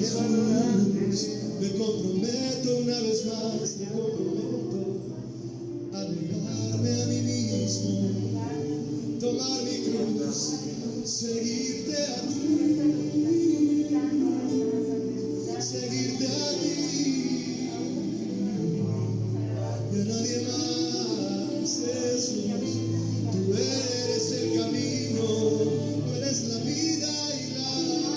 Jesús, me comprometo una vez más, me comprometo a negarme a mí mismo, tomar mi cruz, seguirte a ti, seguirte a ti, y a nadie más. Jesús, tú eres el camino, tú eres la vida y la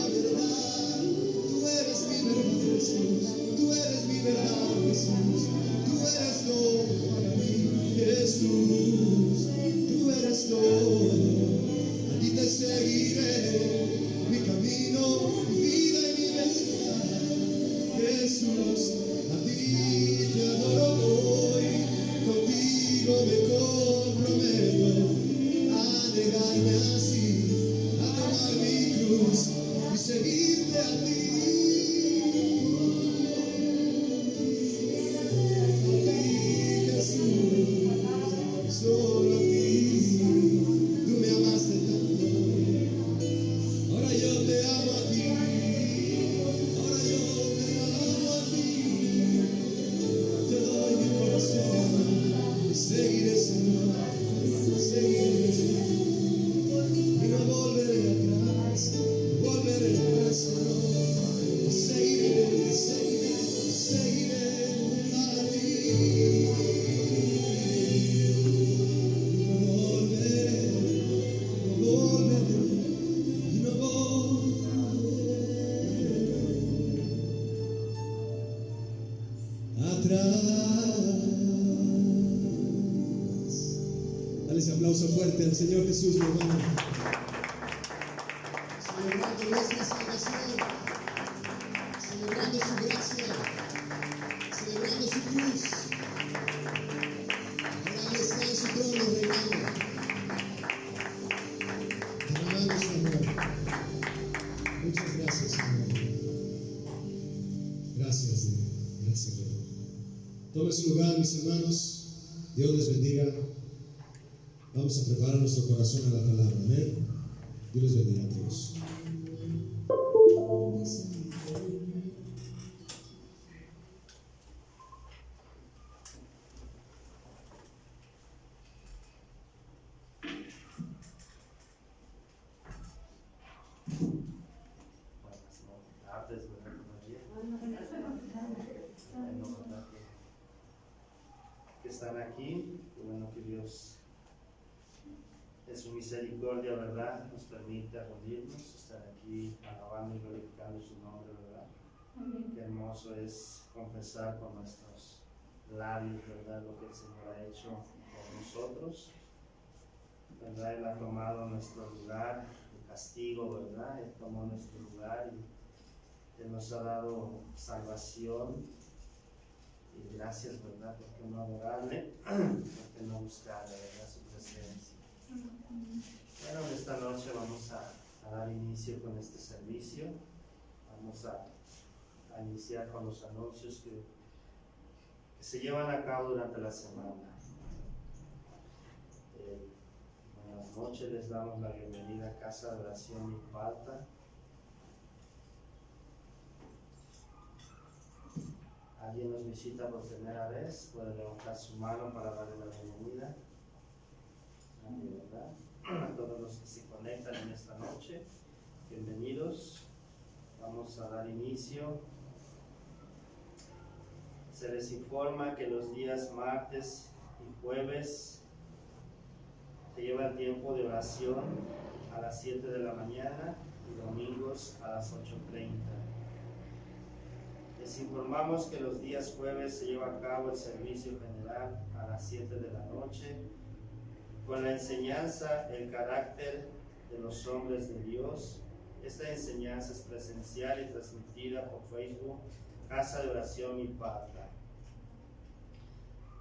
verdad, tú eres mi verdad, Jesús, tú eres mi verdad, Jesús, tú eres todo para mí, Jesús, tú eres todo, a ti te seguiré, mi camino, mi vida y mi verdad, Jesús, a ti te adoro hoy, contigo me comprometo a negarme así, a tomar mi cruz y seguirte a ti. Solo a ti, tú me amaste tanto, ahora yo te amo a ti, ahora yo te amo a ti, te doy mi corazón, seguiré Señor, seguiré y no volveré atrás, Señor, seguiré, seguiré, seguiré a ti. Dale ese aplauso fuerte al Señor Jesús, mi hermano. Celebrando nuestra salvación, celebrando su gracia, celebrando su cruz. Ahora Él está en su trono reinando, derramando su amor. Muchas gracias, Señor. Gracias, Señor. Gracias, Señor. Tome su lugar, mis hermanos. Dios les bendiga. Vamos a preparar nuestro corazón a la palabra. Amén. Dios les bendiga a todos. Que están aquí, qué bueno que Dios en su misericordia, ¿verdad?, nos permite reunirnos, estar aquí alabando y glorificando su nombre, ¿verdad? Amén. Qué hermoso es confesar con nuestros labios, ¿verdad?, lo que el Señor ha hecho por nosotros, ¿verdad? Él ha tomado nuestro lugar, el castigo, ¿verdad? Él tomó nuestro lugar y Él nos ha dado salvación. Y gracias, ¿verdad? Porque no adorarle, porque no buscarle, ¿verdad?, su presencia. Bueno, esta noche vamos a dar inicio con este servicio. Vamos a iniciar con los anuncios que se llevan a cabo durante la semana. Buenas noches, les damos la bienvenida a Casa de Oración Milpalta. Alguien nos visita por primera vez, puede levantar su mano para darle la bienvenida. Nadie, ¿verdad? A todos los que se conectan en esta noche, bienvenidos. Vamos a dar inicio. Se les informa que los días martes y jueves se lleva el tiempo de oración a las 7 de la mañana y domingos a las 8:30. Les informamos que los días jueves se lleva a cabo el servicio general a las 7 de la noche con la enseñanza El carácter de los hombres de Dios. Esta enseñanza es presencial y transmitida por Facebook, Casa de Oración Milpalta.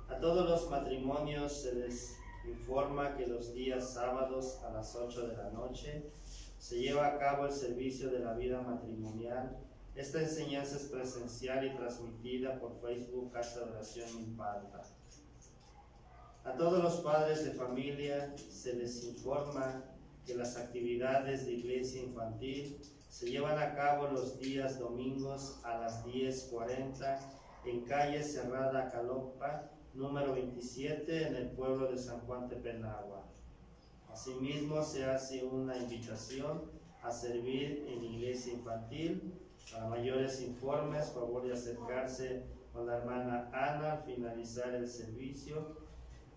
A todos los matrimonios se les informa que los días sábados a las 8 de la noche se lleva a cabo el servicio de la vida matrimonial. Esta enseñanza es presencial y transmitida por Facebook, Casa de Oración Milpalta. A todos los padres de familia se les informa que las actividades de iglesia infantil Se llevan a cabo los días domingos a las 10:40 en calle Cerrada Calopa, número 27, en el pueblo de San Juan Tepenagua. Asimismo, se hace una invitación a servir en iglesia infantil. Para mayores informes, favor de acercarse con la hermana Ana al finalizar el servicio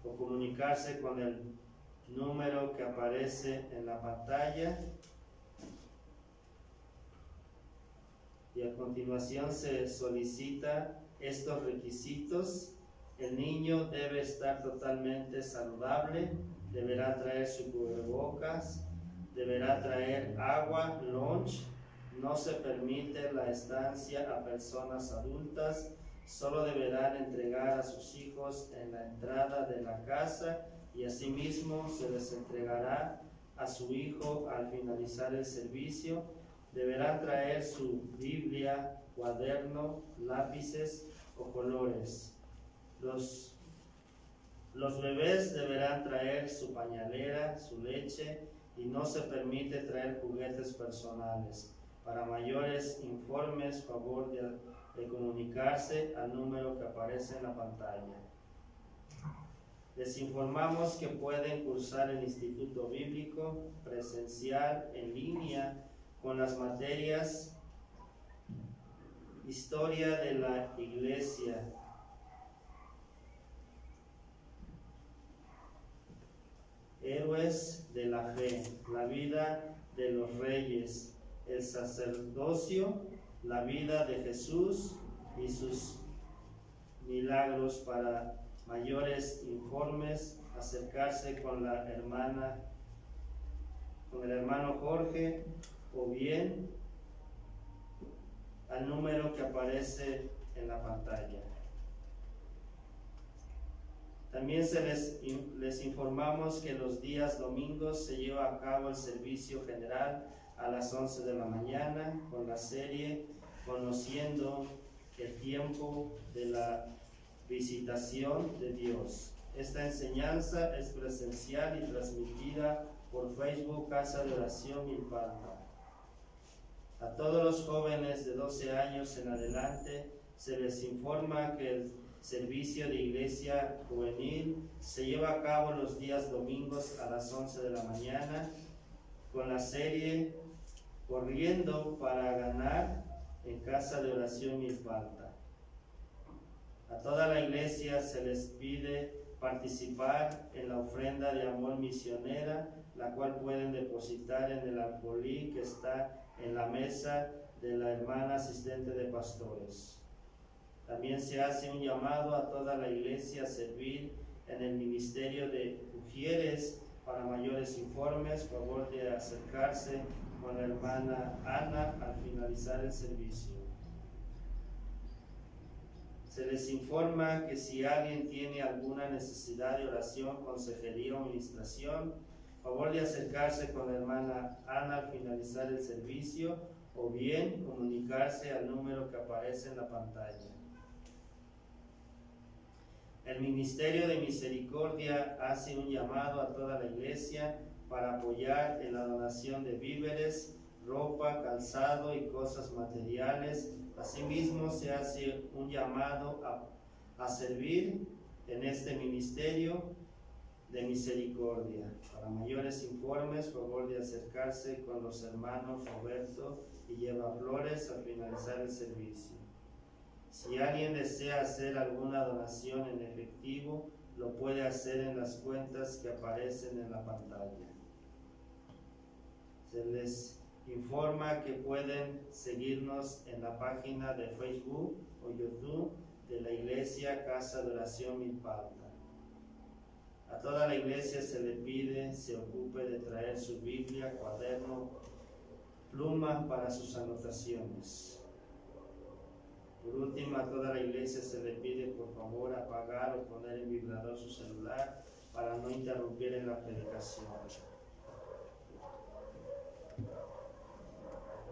o comunicarse con el número que aparece en la pantalla. Y a continuación se solicita estos requisitos. El niño debe estar totalmente saludable, deberá traer su cubrebocas, deberá traer agua, lunch. No se permite la estancia a personas adultas, solo deberán entregar a sus hijos en la entrada de la casa y asimismo se les entregará a su hijo al finalizar el servicio. Deberán traer su Biblia, cuaderno, lápices o colores. Los bebés deberán traer su pañalera, su leche y no se permite traer juguetes personales. Para mayores informes, favor de comunicarse al número que aparece en la pantalla. Les informamos que pueden cursar el Instituto Bíblico presencial en línea con las materias Historia de la Iglesia, Héroes de la Fe, la vida de los reyes, el sacerdocio, la vida de Jesús y sus milagros. Para mayores informes, acercarse con la hermana, con el hermano Jorge, o bien al número que aparece en la pantalla. También les informamos que los días domingos se lleva a cabo el servicio general a las 11 de la mañana con la serie Conociendo el tiempo de la visitación de Dios. Esta enseñanza es presencial y transmitida por Facebook Casa de Oración Milpalta. A todos los jóvenes de 12 años en adelante se les informa que el servicio de iglesia juvenil se lleva a cabo los días domingos a las 11 de la mañana con la serie Corriendo para Ganar en Casa de Oración Milpalta. A toda la iglesia se les pide participar en la ofrenda de amor misionera, la cual pueden depositar en el alfolí que está en la mesa de la hermana asistente de pastores. También se hace un llamado a toda la iglesia a servir en el ministerio de Ujieres. Para mayores informes, favor de acercarse con la hermana Ana al finalizar el servicio. Se les informa que si alguien tiene alguna necesidad de oración, consejería o administración, favor de acercarse con la hermana Ana al finalizar el servicio o bien comunicarse al número que aparece en la pantalla. El Ministerio de Misericordia hace un llamado a toda la iglesia para apoyar en la donación de víveres, ropa, calzado y cosas materiales. Asimismo, se hace un llamado a servir en este ministerio de misericordia. Para mayores informes, favor de acercarse con los hermanos Roberto y Lleva Flores al finalizar el servicio. Si alguien desea hacer alguna donación en efectivo, lo puede hacer en las cuentas que aparecen en la pantalla. Se les informa que pueden seguirnos en la página de Facebook o YouTube de la Iglesia Casa de Oración Milpalta. A toda la iglesia se le pide se ocupe de traer su Biblia, cuaderno, pluma para sus anotaciones. Por último, a toda la iglesia se le pide por favor apagar o poner en vibrador su celular para no interrumpir en la predicación. A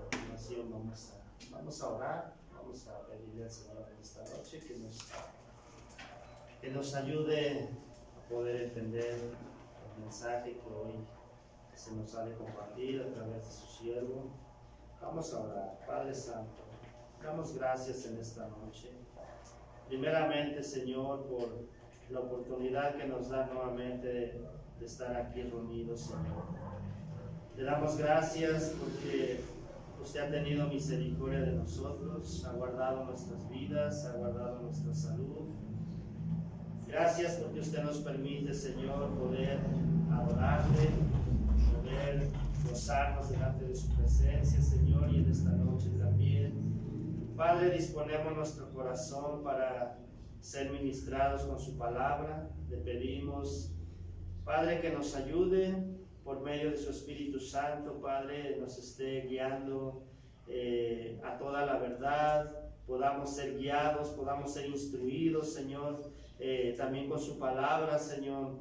continuación vamos a orar, vamos a pedirle al Señor en esta noche que nos ayude a poder entender el mensaje que hoy se nos ha de compartir a través de su siervo. Vamos a orar. Padre Santo, damos gracias en esta noche. Primeramente, Señor, por la oportunidad que nos da nuevamente de estar aquí reunidos, Señor. Te damos gracias porque usted ha tenido misericordia de nosotros, ha guardado nuestras vidas, ha guardado nuestra salud. Gracias porque usted nos permite, Señor, poder adorarle, poder gozarnos delante de su presencia, Señor, y en esta noche también. Padre, disponemos nuestro corazón para ser ministrados con su palabra. Le pedimos, Padre, que nos ayude por medio de su Espíritu Santo, Padre, nos esté guiando a toda la verdad, podamos ser guiados, podamos ser instruidos, Señor, también con su palabra, Señor.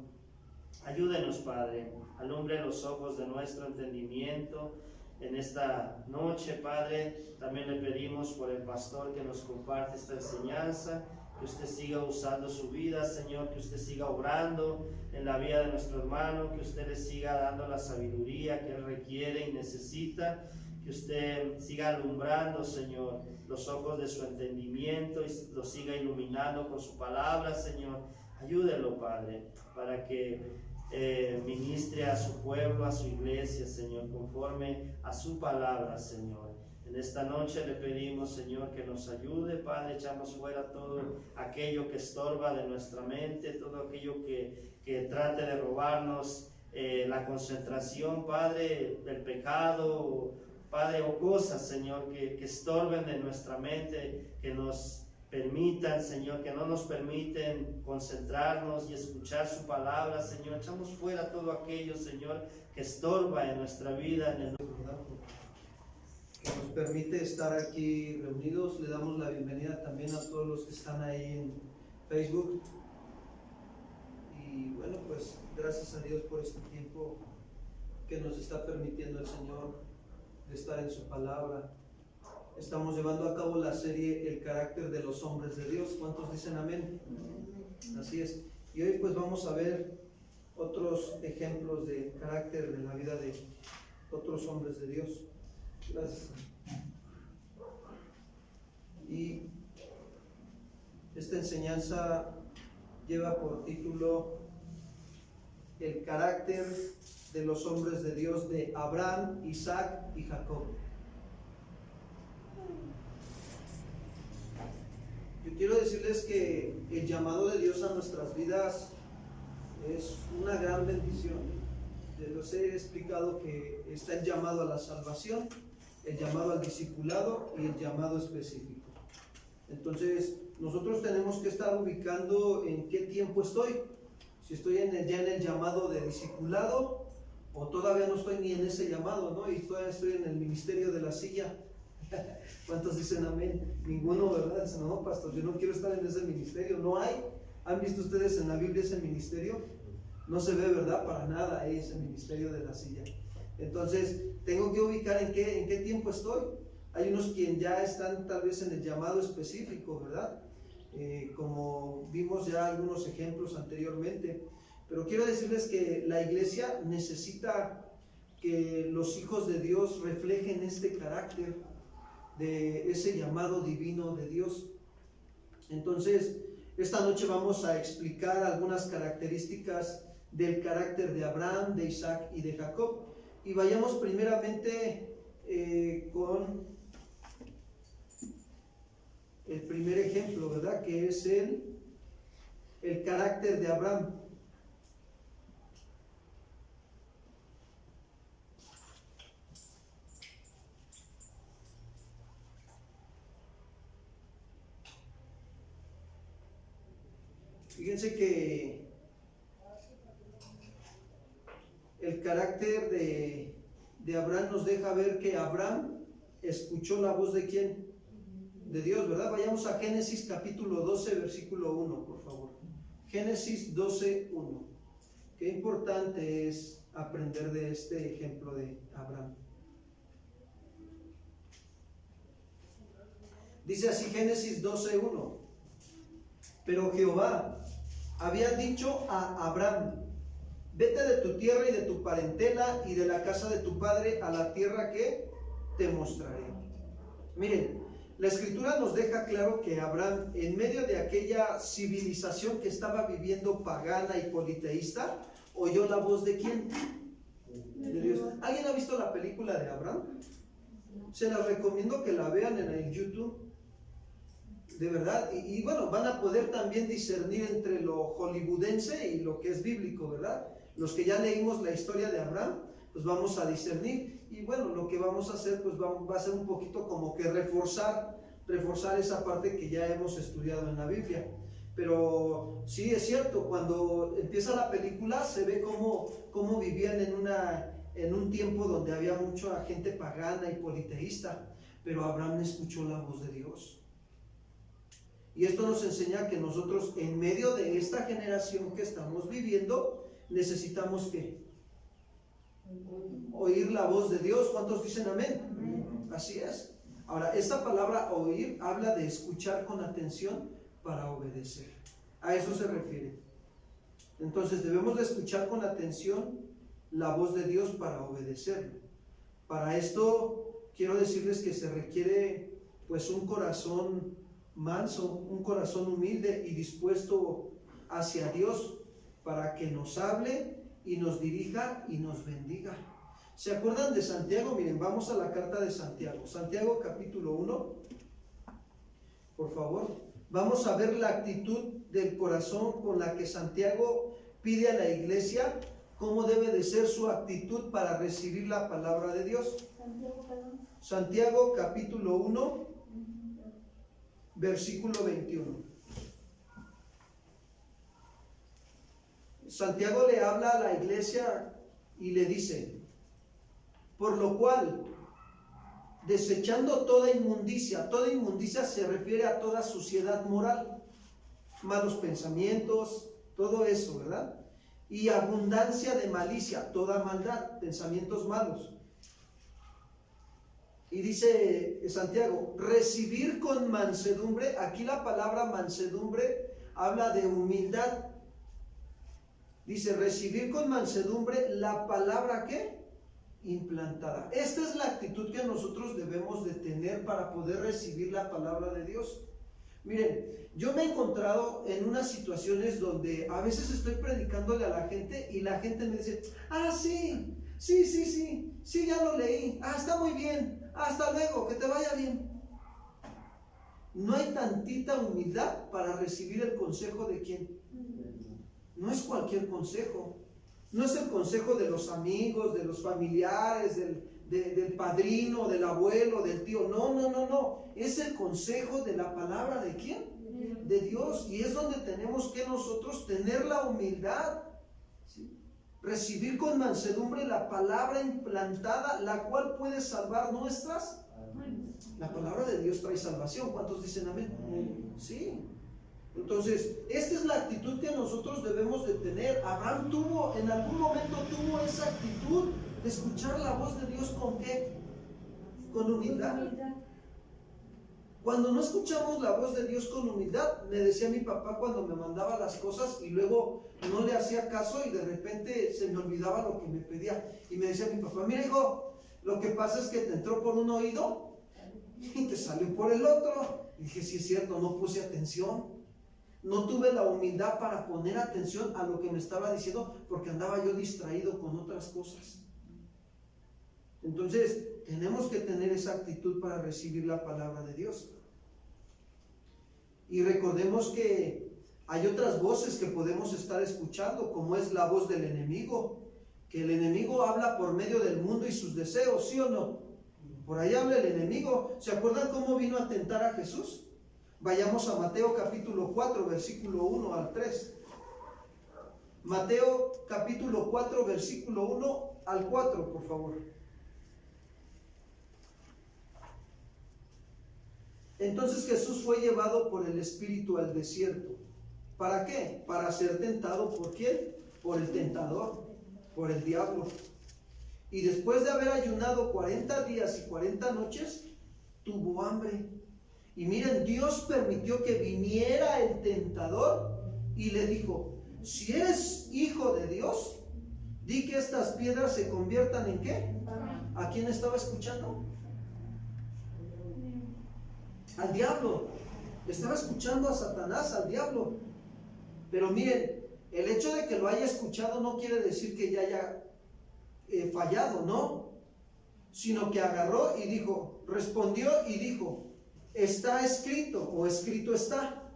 Ayúdenos, Padre, alumbre los ojos de nuestro entendimiento en esta noche, Padre. También le pedimos por el pastor que nos comparte esta enseñanza, que usted siga usando su vida, Señor, que usted siga obrando en la vida de nuestro hermano, que usted le siga dando la sabiduría que él requiere y necesita, que usted siga alumbrando, Señor, los ojos de su entendimiento y lo siga iluminando con su palabra, Señor. Ayúdelo, Padre, para que ministre a su pueblo, a su iglesia, Señor, conforme a su palabra, Señor. En esta noche le pedimos, Señor, que nos ayude, Padre. Echamos fuera todo aquello que estorba de nuestra mente, todo aquello que trate de robarnos la concentración, Padre, del pecado, Padre, o cosas, Señor, que estorben de nuestra mente, que nos permitan, Señor, que no nos permiten concentrarnos y escuchar su palabra, Señor. Echamos fuera todo aquello, Señor, que estorba en nuestra vida, en el que nos permite estar aquí reunidos. Le damos la bienvenida también a todos los que están ahí en Facebook. Y bueno, pues gracias a Dios por este tiempo que nos está permitiendo el Señor de estar en su palabra. Estamos llevando a cabo la serie El carácter de los hombres de Dios. ¿Cuántos dicen amén? Así es. Y hoy pues vamos a ver otros ejemplos de carácter de la vida de otros hombres de Dios. Gracias. Y esta enseñanza lleva por título El carácter de los hombres de Dios de Abraham, Isaac y Jacob. Yo quiero decirles que el llamado de Dios a nuestras vidas es una gran bendición. Les he explicado que está el llamado a la salvación, el llamado al discipulado y el llamado específico. Entonces, nosotros tenemos que estar ubicando en qué tiempo estoy. Si estoy ya en el llamado de discipulado o todavía no estoy ni en ese llamado, ¿no? Y todavía estoy en el ministerio de la silla. ¿Cuántos dicen amén? Ninguno, ¿verdad? Dicen, no, pastor, yo no quiero estar en ese ministerio. No hay. ¿Han visto ustedes en la Biblia ese ministerio? No se ve, ¿verdad? Para nada ese ministerio de la silla. Entonces, tengo que ubicar en qué tiempo estoy. Hay unos quienes ya están tal vez en el llamado específico, ¿verdad? Como vimos ya algunos ejemplos anteriormente. Pero quiero decirles que la iglesia necesita que los hijos de Dios reflejen este carácter de ese llamado divino de Dios. Entonces, esta noche vamos a explicar algunas características del carácter de Abraham, de Isaac y de Jacob. Y vayamos primeramente con el primer ejemplo, ¿verdad? Que es el carácter de Abraham. Fíjense que el carácter de Abraham nos deja ver que Abraham escuchó la voz de ¿quién? De Dios, ¿verdad? Vayamos a Génesis capítulo 12, versículo 1, por favor. Génesis 12, 1. Qué importante es aprender de este ejemplo de Abraham. Dice así Génesis 12, 1. Pero Jehová había dicho a Abraham: vete de tu tierra y de tu parentela y de la casa de tu padre a la tierra que te mostraré. Miren, la Escritura nos deja claro que Abraham, en medio de aquella civilización que estaba viviendo pagana y politeísta, oyó la voz ¿de quién? De Dios. ¿Alguien ha visto la película de Abraham? Se las recomiendo que la vean en el YouTube. De verdad. Y bueno, van a poder también discernir entre lo hollywoodense y lo que es bíblico, ¿verdad? Los que ya leímos la historia de Abraham, pues vamos a discernir. Y bueno, lo que vamos a hacer, pues va a ser un poquito como que reforzar esa parte que ya hemos estudiado en la Biblia. Pero sí es cierto, cuando empieza la película se ve cómo vivían en un tiempo donde había mucha gente pagana y politeísta, pero Abraham escuchó la voz de Dios. Y esto nos enseña que nosotros, en medio de esta generación que estamos viviendo, necesitamos ¿qué? Oír la voz de Dios. ¿Cuántos dicen amén? Amén. Así es. Ahora, esta palabra oír habla de escuchar con atención para obedecer. A eso se refiere. Entonces debemos de escuchar con atención la voz de Dios para obedecerlo. Para esto quiero decirles que se requiere pues un corazón manso, un corazón humilde y dispuesto hacia Dios para que nos hable y nos dirija y nos bendiga. ¿Se acuerdan de Santiago? Miren, vamos a la carta de Santiago. Santiago capítulo 1, por favor. Vamos a ver la actitud del corazón con la que Santiago pide a la iglesia cómo debe de ser su actitud para recibir la palabra de Dios. Santiago capítulo 1, versículo 21. Santiago le habla a la iglesia y le dice: por lo cual, desechando toda inmundicia se refiere a toda suciedad moral, malos pensamientos, todo eso, ¿verdad? Y abundancia de malicia, toda maldad, pensamientos malos. Y dice Santiago, recibir con mansedumbre. Aquí la palabra mansedumbre habla de humildad. Dice, recibir con mansedumbre la palabra ¿qué? Implantada. Esta es la actitud que nosotros debemos de tener para poder recibir la palabra de Dios. Miren, yo me he encontrado en unas situaciones donde a veces estoy predicándole a la gente y la gente me dice, sí, ya lo leí, está muy bien, hasta luego, que te vaya bien. No hay tantita humildad para recibir el consejo de quién. No es cualquier consejo. No es el consejo de los amigos, de los familiares, del padrino, del abuelo, del tío. No. Es el consejo de la palabra ¿de quién? De Dios. Y es donde tenemos que nosotros tener la humildad. ¿Sí? Recibir con mansedumbre la palabra implantada, la cual puede salvar nuestras. La palabra de Dios trae salvación. ¿Cuántos dicen amén? Sí. Entonces, esta es la actitud que nosotros debemos de tener. Abraham en algún momento tuvo esa actitud de escuchar la voz de Dios. ¿Con qué? Con humildad. Cuando no escuchamos la voz de Dios con humildad, me decía mi papá cuando me mandaba las cosas y luego no le hacía caso y de repente se me olvidaba lo que me pedía. Y me decía mi papá, mira hijo, lo que pasa es que te entró por un oído y te salió por el otro. Y dije, sí es cierto, no puse atención. No tuve la humildad para poner atención a lo que me estaba diciendo porque andaba yo distraído con otras cosas. Entonces, tenemos que tener esa actitud para recibir la palabra de Dios. Y recordemos que hay otras voces que podemos estar escuchando, como es la voz del enemigo, que el enemigo habla por medio del mundo y sus deseos, ¿sí o no? Por ahí habla el enemigo. ¿Se acuerdan cómo vino a tentar a Jesús? Vayamos a Mateo capítulo 4, versículo 1 al 3. Mateo capítulo 4, versículo 1 al 4, por favor. Entonces Jesús fue llevado por el Espíritu al desierto. ¿Para qué? Para ser tentado ¿por quién? Por el tentador, por el diablo. Y después de haber ayunado 40 días y 40 noches, tuvo hambre. Y miren, Dios permitió que viniera el tentador y le dijo, si eres hijo de Dios, di que estas piedras se conviertan ¿en qué? ¿A quién estaba escuchando? al diablo. Estaba escuchando a Satanás, al diablo. Pero miren, el hecho de que lo haya escuchado no quiere decir que ya haya fallado, no. Sino que agarró y dijo, respondió y dijo, está escrito o escrito está.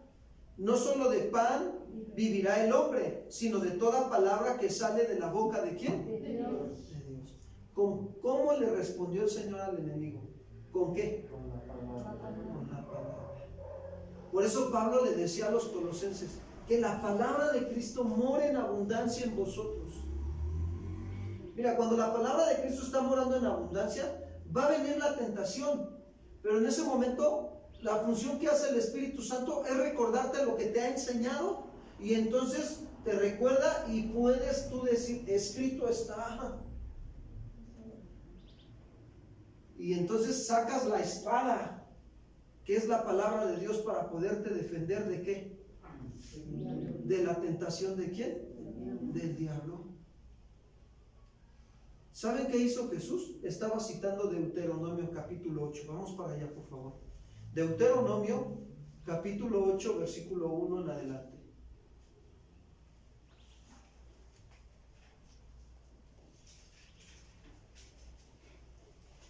No solo de pan vivirá el hombre, sino de toda palabra que sale de la boca ¿de quién? De Dios. De Dios. ¿Cómo le respondió el Señor al enemigo? ¿Con qué? Con la palabra. Con la palabra. Por eso Pablo le decía a los colosenses, que la palabra de Cristo more en abundancia en vosotros. Mira, cuando la palabra de Cristo está morando en abundancia, va a venir la tentación, pero en ese momento la función que hace el Espíritu Santo es recordarte lo que te ha enseñado, y entonces te recuerda y puedes tú decir, escrito está. Y entonces sacas la espada, que es la palabra de Dios, para poderte defender ¿de qué? De la tentación ¿de quién? Del diablo. ¿Saben qué hizo Jesús? Estaba citando Deuteronomio capítulo 8. Vamos para allá, por favor. Deuteronomio capítulo 8, versículo 1 en adelante.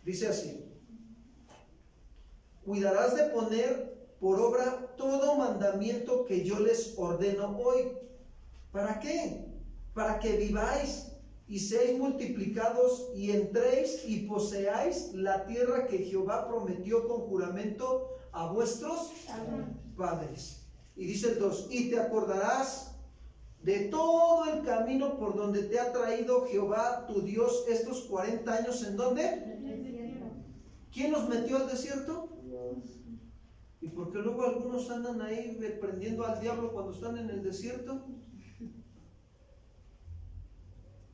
Dice así: cuidarás de poner por obra todo mandamiento que yo les ordeno hoy. ¿Para qué? Para que viváis y seáis multiplicados y entréis y poseáis la tierra que Jehová prometió con juramento a vuestros padres. Y dice el 2, y te acordarás de todo el camino por donde te ha traído Jehová tu Dios estos 40 años. ¿En dónde? ¿Quién los metió al desierto? ¿Y por qué luego algunos andan ahí reprendiendo al diablo cuando están en el desierto?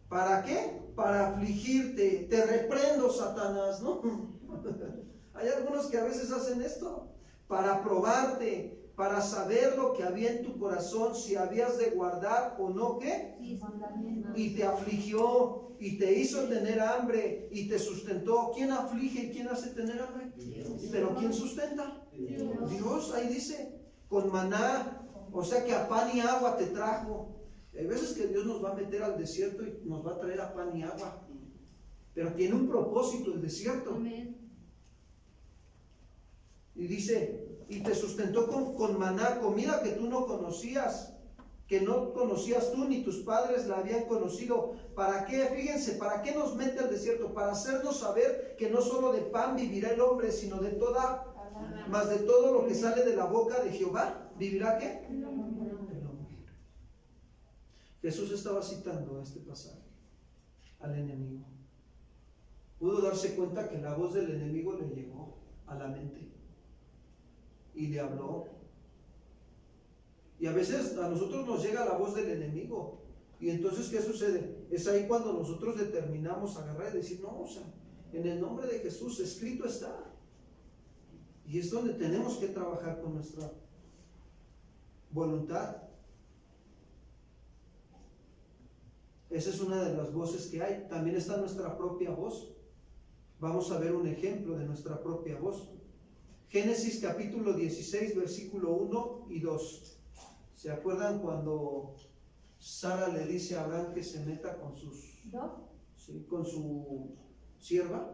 ¿Para qué? Para afligirte. Te reprendo, Satanás, ¿no? Hay algunos que a veces hacen esto para probarte, para saber lo que había en tu corazón, si habías de guardar o no, ¿qué? Y te afligió y te hizo tener hambre y te sustentó. ¿Quién aflige y quién hace tener hambre? Dios. ¿Pero quién sustenta? Dios. Dios, ahí dice, con maná, o sea que a pan y agua te trajo. Hay veces que Dios nos va a meter al desierto y nos va a traer a pan y agua, pero tiene un propósito el desierto. Amén. Y dice, y te sustentó con maná, comida que tú no conocías, que no conocías tú ni tus padres la habían conocido. ¿Para qué? Fíjense, ¿para qué nos mete al desierto? Para hacernos saber que no solo de pan vivirá el hombre, sino de toda, más de todo lo que sale de la boca de Jehová, ¿vivirá qué? El hombre. Jesús estaba citando este pasaje al enemigo. Pudo darse cuenta que la voz del enemigo le llegó a la mente y le habló. Y a veces a nosotros nos llega la voz del enemigo. Y entonces, ¿qué sucede? Es ahí cuando nosotros determinamos agarrar y decir, no, o sea, en el nombre de Jesús escrito está. Y es donde tenemos que trabajar con nuestra voluntad. Esa es una de las voces que hay. También está nuestra propia voz. Vamos a ver un ejemplo de nuestra propia voz. Génesis capítulo 16, versículo 1 y 2. ¿Se acuerdan cuando Sara le dice a Abraham que se meta con con su sierva?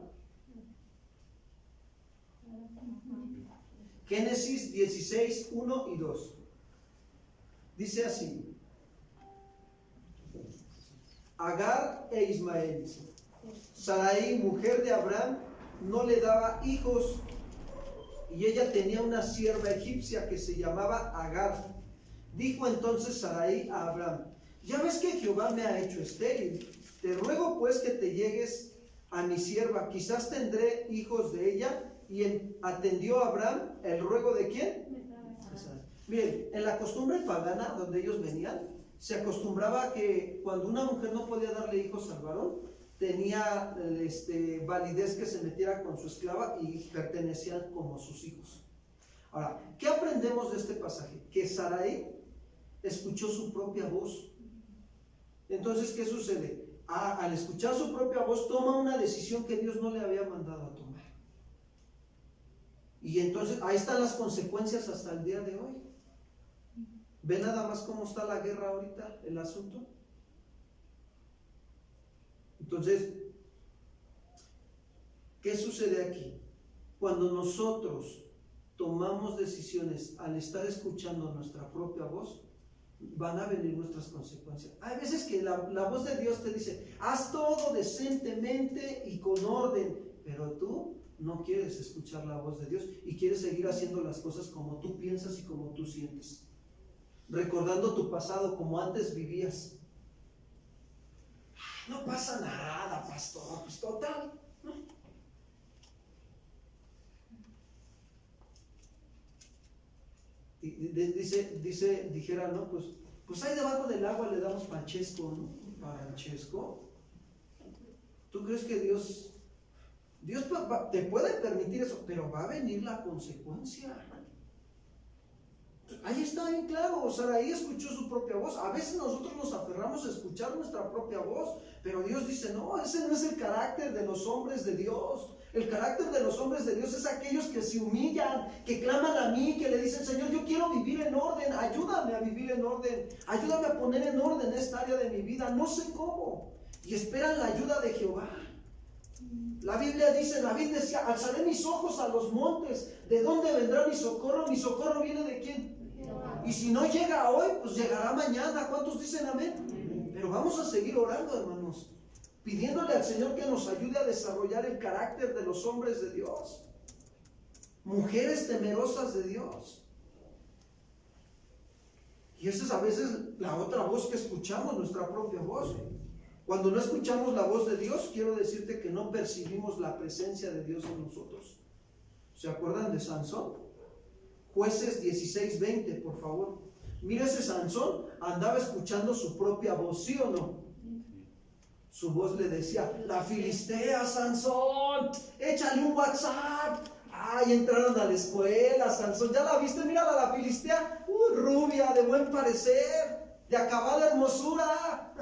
Génesis 16, 1 y 2. Dice así: Agar e Ismael. Sarai, mujer de Abraham, no le daba hijos, y ella tenía una sierva egipcia que se llamaba Agar. Dijo entonces Sarai a Abraham: ya ves que Jehová me ha hecho estéril, te ruego pues que te llegues a mi sierva, quizás tendré hijos de ella. Y atendió a Abraham el ruego de ¿quién? Miren, en la costumbre pagana donde ellos venían, se acostumbraba que cuando una mujer no podía darle hijos al varón, tenía validez que se metiera con su esclava y pertenecían como sus hijos. Ahora, ¿qué aprendemos de este pasaje? Que Sarai escuchó su propia voz. Entonces, ¿qué sucede? Al escuchar su propia voz, toma una decisión que Dios no le había mandado a tomar. Y entonces ahí están las consecuencias hasta el día de hoy. ¿Ve nada más cómo está la guerra ahorita, el asunto? Entonces, ¿qué sucede aquí? Cuando nosotros tomamos decisiones al estar escuchando nuestra propia voz, van a venir nuestras consecuencias. Hay veces que la voz de Dios te dice, haz todo decentemente y con orden, pero tú no quieres escuchar la voz de Dios y quieres seguir haciendo las cosas como tú piensas y como tú sientes, recordando tu pasado como antes vivías. No pasa nada, pastor, pues total. Dijera, ¿no? Pues ahí debajo del agua le damos panchesco, ¿no? ¿Panchesco? ¿Tú crees que Dios te puede permitir eso? Pero va a venir la consecuencia. Ahí está bien claro, Saraí escuchó su propia voz. A veces nosotros nos aferramos a escuchar nuestra propia voz, pero Dios dice, no, ese no es el carácter de los hombres de Dios. El carácter de los hombres de Dios es aquellos que se humillan, que claman a mí, que le dicen, Señor, yo quiero vivir en orden, ayúdame a vivir en orden, ayúdame a poner en orden esta área de mi vida, no sé cómo. Y esperan la ayuda de Jehová. La Biblia dice, David decía, alzaré mis ojos a los montes, ¿de dónde vendrá mi socorro? Mi socorro viene de ¿quién? Y si no llega hoy, pues llegará mañana. ¿Cuántos dicen amén? Pero vamos a seguir orando, hermanos, pidiéndole al Señor que nos ayude a desarrollar el carácter de los hombres de Dios, mujeres temerosas de Dios. Y esa es a veces la otra voz que escuchamos, nuestra propia voz. Cuando no escuchamos la voz de Dios, quiero decirte que no percibimos la presencia de Dios en nosotros. ¿Se acuerdan de Sansón? Jueces 16:20, por favor. Mira, ese Sansón andaba escuchando su propia voz, ¿sí o no? Su voz le decía, la filistea, Sansón, échale un WhatsApp. Ay, entraron a la escuela, Sansón, ¿ya la viste? Mírala, la filistea, rubia, de buen parecer, de acabada hermosura.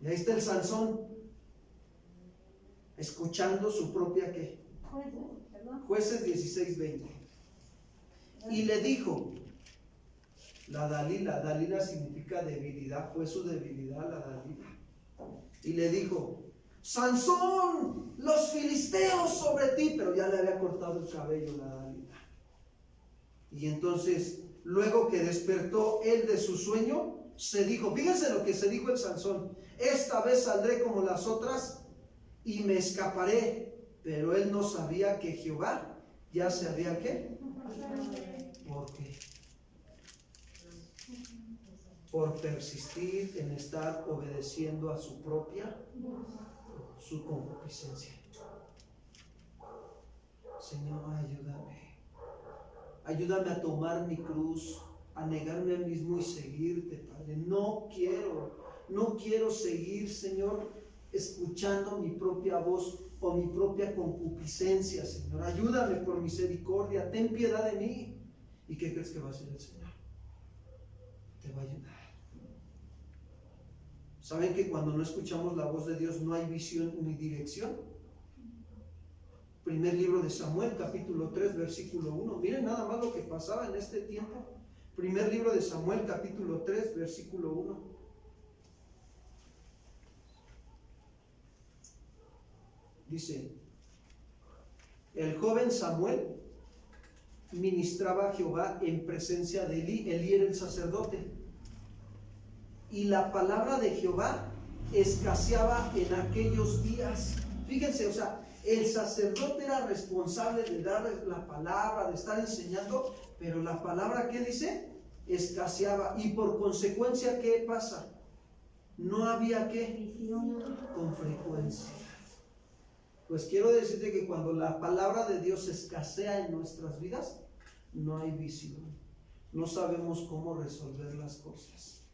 Y ahí está el Sansón, escuchando su propia ¿qué? Jueces 16:20. Y le dijo, la Dalila significa debilidad, fue su debilidad la Dalila. Y le dijo, Sansón, los filisteos sobre ti, pero ya le había cortado el cabello la Dalila. Y entonces, luego que despertó él de su sueño, se dijo, fíjense lo que se dijo el Sansón, esta vez saldré como las otras y me escaparé. Pero él no sabía que Jehová ya se había ¿qué? ¿Por qué? Por persistir en estar obedeciendo a su propia, su concupiscencia. Señor, ayúdame. Ayúdame a tomar mi cruz, a negarme a mí mismo y seguirte, Padre. No quiero seguir, Señor, escuchando mi propia voz o mi propia concupiscencia, Señor. Ayúdame por misericordia, ten piedad de mí. ¿Y qué crees que va a hacer el Señor? Te va a ayudar. ¿Saben que cuando no escuchamos la voz de Dios no hay visión ni dirección? Primer libro de Samuel, capítulo 3, versículo 1. Miren nada más lo que pasaba en este tiempo. Primer libro de Samuel, capítulo 3, versículo 1. Dice, el joven Samuel ministraba a Jehová en presencia de Elí. Elí era el sacerdote. Y la palabra de Jehová escaseaba en aquellos días. Fíjense, o sea, el sacerdote era responsable de dar la palabra, de estar enseñando, pero la palabra, ¿qué dice? Escaseaba. Y por consecuencia, ¿qué pasa? No había ¿qué? Con frecuencia. Pues quiero decirte que cuando la palabra de Dios escasea en nuestras vidas, no hay visión. No sabemos cómo resolver las cosas.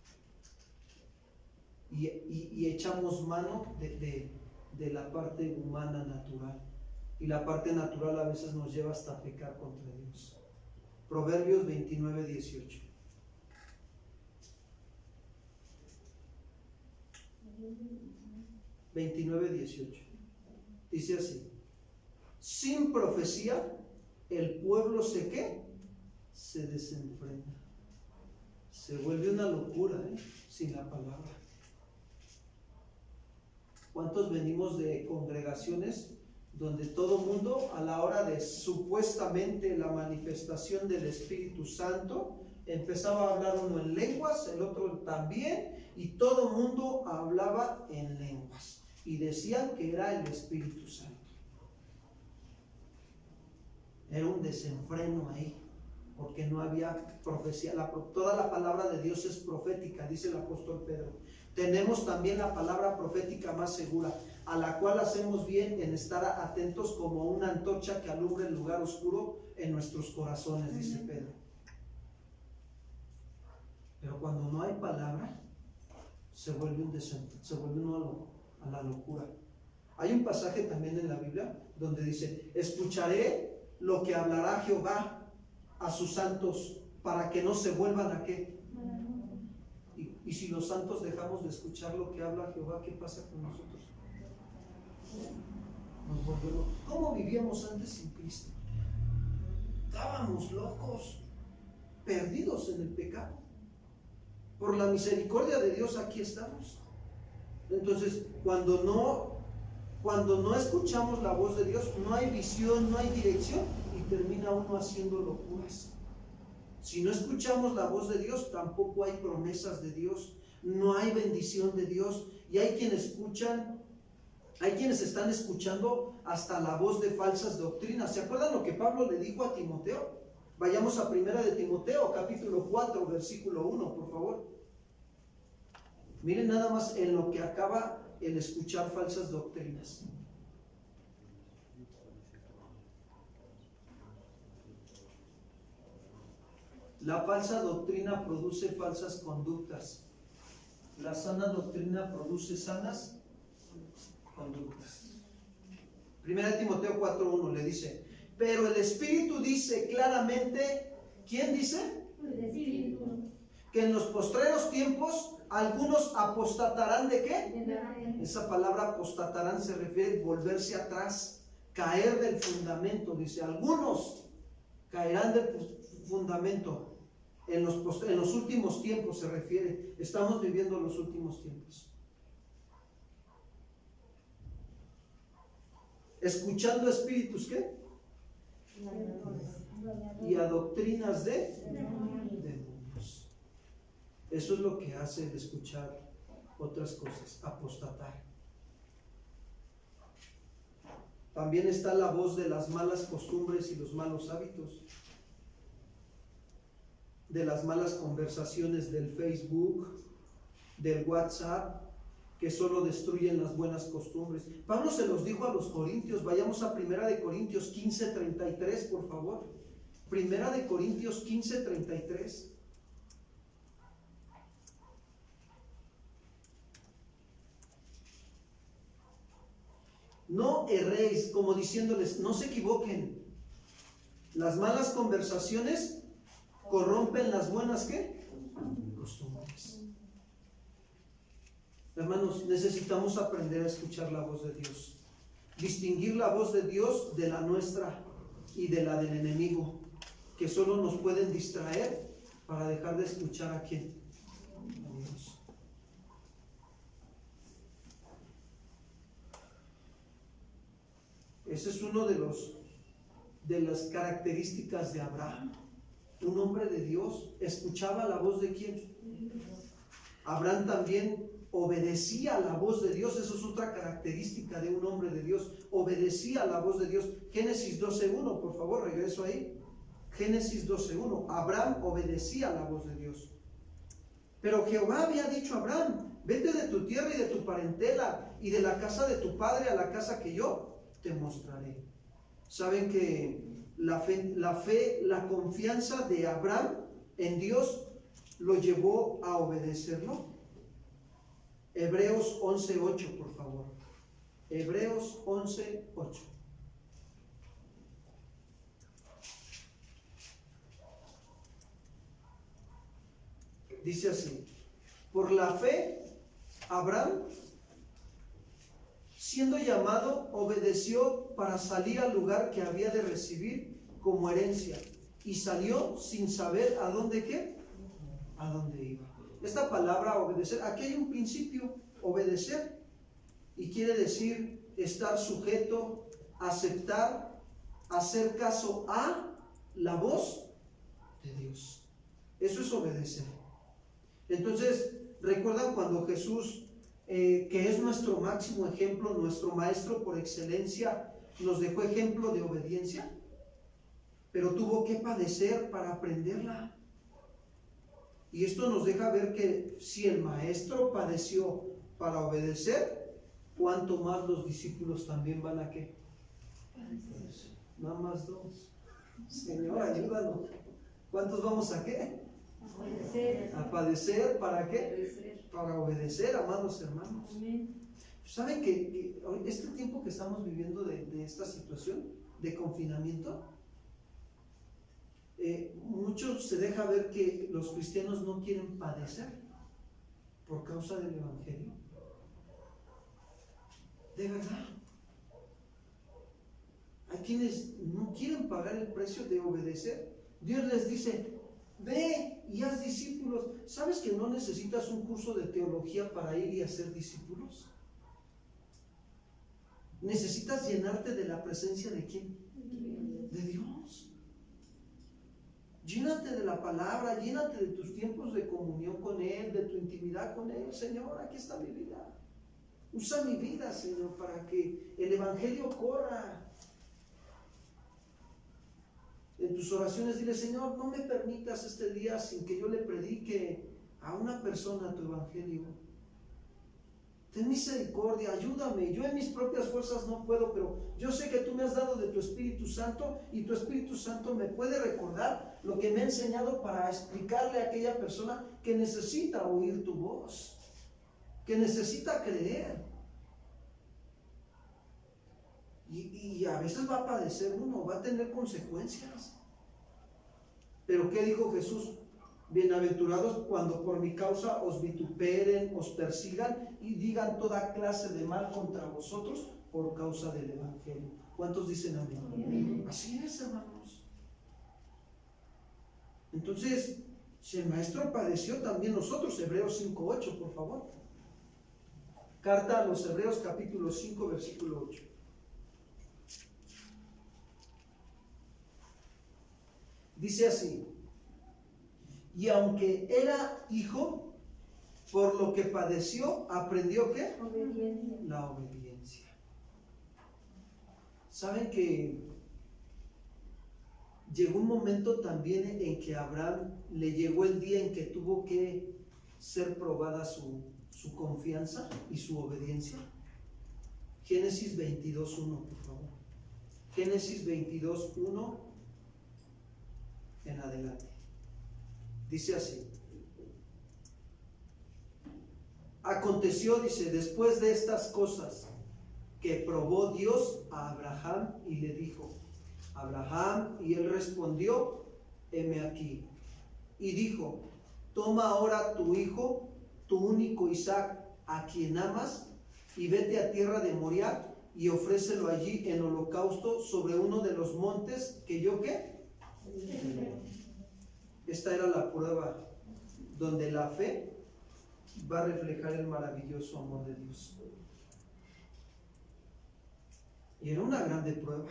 Y echamos mano de la parte humana natural. Y la parte natural a veces nos lleva hasta pecar contra Dios. Proverbios 29:18. Dice así: sin profecía el pueblo se ¿qué? Se desenfrena. Se vuelve una locura, sin la palabra. ¿Cuántos venimos de congregaciones donde todo mundo, a la hora de supuestamente la manifestación del Espíritu Santo, empezaba a hablar uno en lenguas, el otro también, y todo mundo hablaba en lenguas y decían que era el Espíritu Santo? Era un desenfreno ahí, porque no había profecía. Toda la palabra de Dios es profética, dice el apóstol Pedro. Tenemos también la palabra profética más segura, a la cual hacemos bien en estar atentos como una antorcha que alumbra el lugar oscuro en nuestros corazones, dice Pedro. Pero cuando no hay palabra, se vuelve uno a la locura. Hay un pasaje también en la Biblia donde dice: escucharé lo que hablará Jehová a sus santos para que no se vuelvan a ¿qué? Y si los santos dejamos de escuchar lo que habla Jehová, ¿qué pasa con nosotros? Nos volvemos. ¿Cómo vivíamos antes sin Cristo? Estábamos locos, perdidos en el pecado. Por la misericordia de Dios aquí estamos. Entonces, cuando no escuchamos la voz de Dios, no hay visión, no hay dirección, y termina uno haciendo locuras. Si no escuchamos la voz de Dios, tampoco hay promesas de Dios, no hay bendición de Dios. Y hay quienes están escuchando hasta la voz de falsas doctrinas. ¿Se acuerdan lo que Pablo le dijo a Timoteo? Vayamos a 1 de Timoteo, capítulo 4, versículo 1, por favor. Miren nada más en lo que acaba el escuchar falsas doctrinas. La falsa doctrina produce falsas conductas. La sana doctrina produce sanas conductas. 1 Timoteo 4:1 le dice: pero el Espíritu dice claramente, ¿quién dice? El Espíritu. Que en los postreros tiempos algunos apostatarán ¿de qué? Esa palabra apostatarán se refiere a volverse atrás, caer del fundamento. Dice, algunos caerán del fundamento. En los últimos tiempos se refiere. Estamos viviendo los últimos tiempos. Escuchando espíritus, ¿qué? Y a doctrinas de demonios. Eso es lo que hace el escuchar otras cosas, apostatar. También está la voz de las malas costumbres y los malos hábitos, de las malas conversaciones del Facebook, del WhatsApp, que solo destruyen las buenas costumbres. Pablo se los dijo a los corintios. Vayamos a 1 de Corintios 15:33, por favor. 1 de Corintios 15:33. No erréis, como diciéndoles, no se equivoquen. Las malas conversaciones corrompen las buenas, ¿qué? Costumbres. Hermanos, necesitamos aprender a escuchar la voz de Dios, distinguir la voz de Dios de la nuestra y de la del enemigo, que solo nos pueden distraer para dejar de escuchar a ¿quién? A Dios. Ese es uno de las características de Abraham. Un hombre de Dios escuchaba la voz de ¿quién? Abraham también obedecía a la voz de Dios. Eso es otra característica de un hombre de Dios. Obedecía a la voz de Dios. Génesis 12:1, por favor, regreso ahí. Génesis 12:1. Abraham obedecía a la voz de Dios. Pero Jehová había dicho a Abraham: vete de tu tierra y de tu parentela y de la casa de tu padre a la casa que yo te mostraré. ¿Saben que la fe, la confianza de Abraham en Dios lo llevó a obedecerlo? Hebreos 11:8, por favor. Hebreos 11:8. Dice así: por la fe, Abraham, siendo llamado, obedeció para salir al lugar que había de recibir como herencia, y salió sin saber a dónde qué, a dónde iba. Esta palabra obedecer, aquí hay un principio, obedecer, y quiere decir estar sujeto, aceptar, hacer caso a la voz de Dios. Eso es obedecer. Entonces, ¿recuerdan cuando Jesús, que es nuestro máximo ejemplo, nuestro maestro por excelencia, nos dejó ejemplo de obediencia? Pero tuvo que padecer para aprenderla. Y esto nos deja ver que si el maestro padeció para obedecer, ¿cuánto más los discípulos también van a qué? Nada más dos. Señor, ayúdanos. ¿Cuántos vamos a qué? A padecer. ¿Para qué? Para obedecer, amados hermanos. ¿Saben que este tiempo que estamos viviendo de esta situación de confinamiento, mucho se deja ver que los cristianos no quieren padecer por causa del evangelio? De verdad. Hay quienes no quieren pagar el precio de obedecer. Dios les dice: ve y haz discípulos. ¿Sabes que no necesitas un curso de teología para ir y hacer discípulos? Necesitas llenarte de la presencia ¿de quién? De Dios. Llénate de la palabra, llénate de tus tiempos de comunión con Él, de tu intimidad con Él. Señor, aquí está mi vida. Usa mi vida, Señor, para que el evangelio corra. En tus oraciones dile: Señor, no me permitas este día sin que yo le predique a una persona tu evangelio. Ten misericordia, ayúdame. Yo en mis propias fuerzas no puedo, pero yo sé que tú me has dado de tu Espíritu Santo, y tu Espíritu Santo me puede recordar lo que me ha enseñado para explicarle a aquella persona que necesita oír tu voz, que necesita creer. Y a veces va a padecer uno, va a tener consecuencias. Pero ¿qué dijo Jesús? Bienaventurados cuando por mi causa os vituperen, os persigan y digan toda clase de mal contra vosotros por causa del evangelio. ¿Cuántos dicen amén? Amén. Así es, hermanos. Entonces, si el maestro padeció, también nosotros. Hebreos 5:8, por favor. Carta a los Hebreos, capítulo 5, versículo 8. Dice así: y aunque era hijo, por lo que padeció, aprendió ¿qué? Obediencia. La obediencia. ¿Saben que llegó un momento también en que a Abraham le llegó el día en que tuvo que ser probada su confianza y su obediencia? Génesis 22:1, por favor. Génesis 22:1 en adelante. Dice así: aconteció, dice, después de estas cosas, que probó Dios a Abraham y le dijo: Abraham, y él respondió: heme aquí. Y dijo: toma ahora tu hijo, tu único Isaac, a quien amas, y vete a tierra de Moriah, y ofrécelo allí en holocausto sobre uno de los montes que yo ¿qué? Esta era la prueba donde la fe va a reflejar el maravilloso amor de Dios. Y era una grande prueba,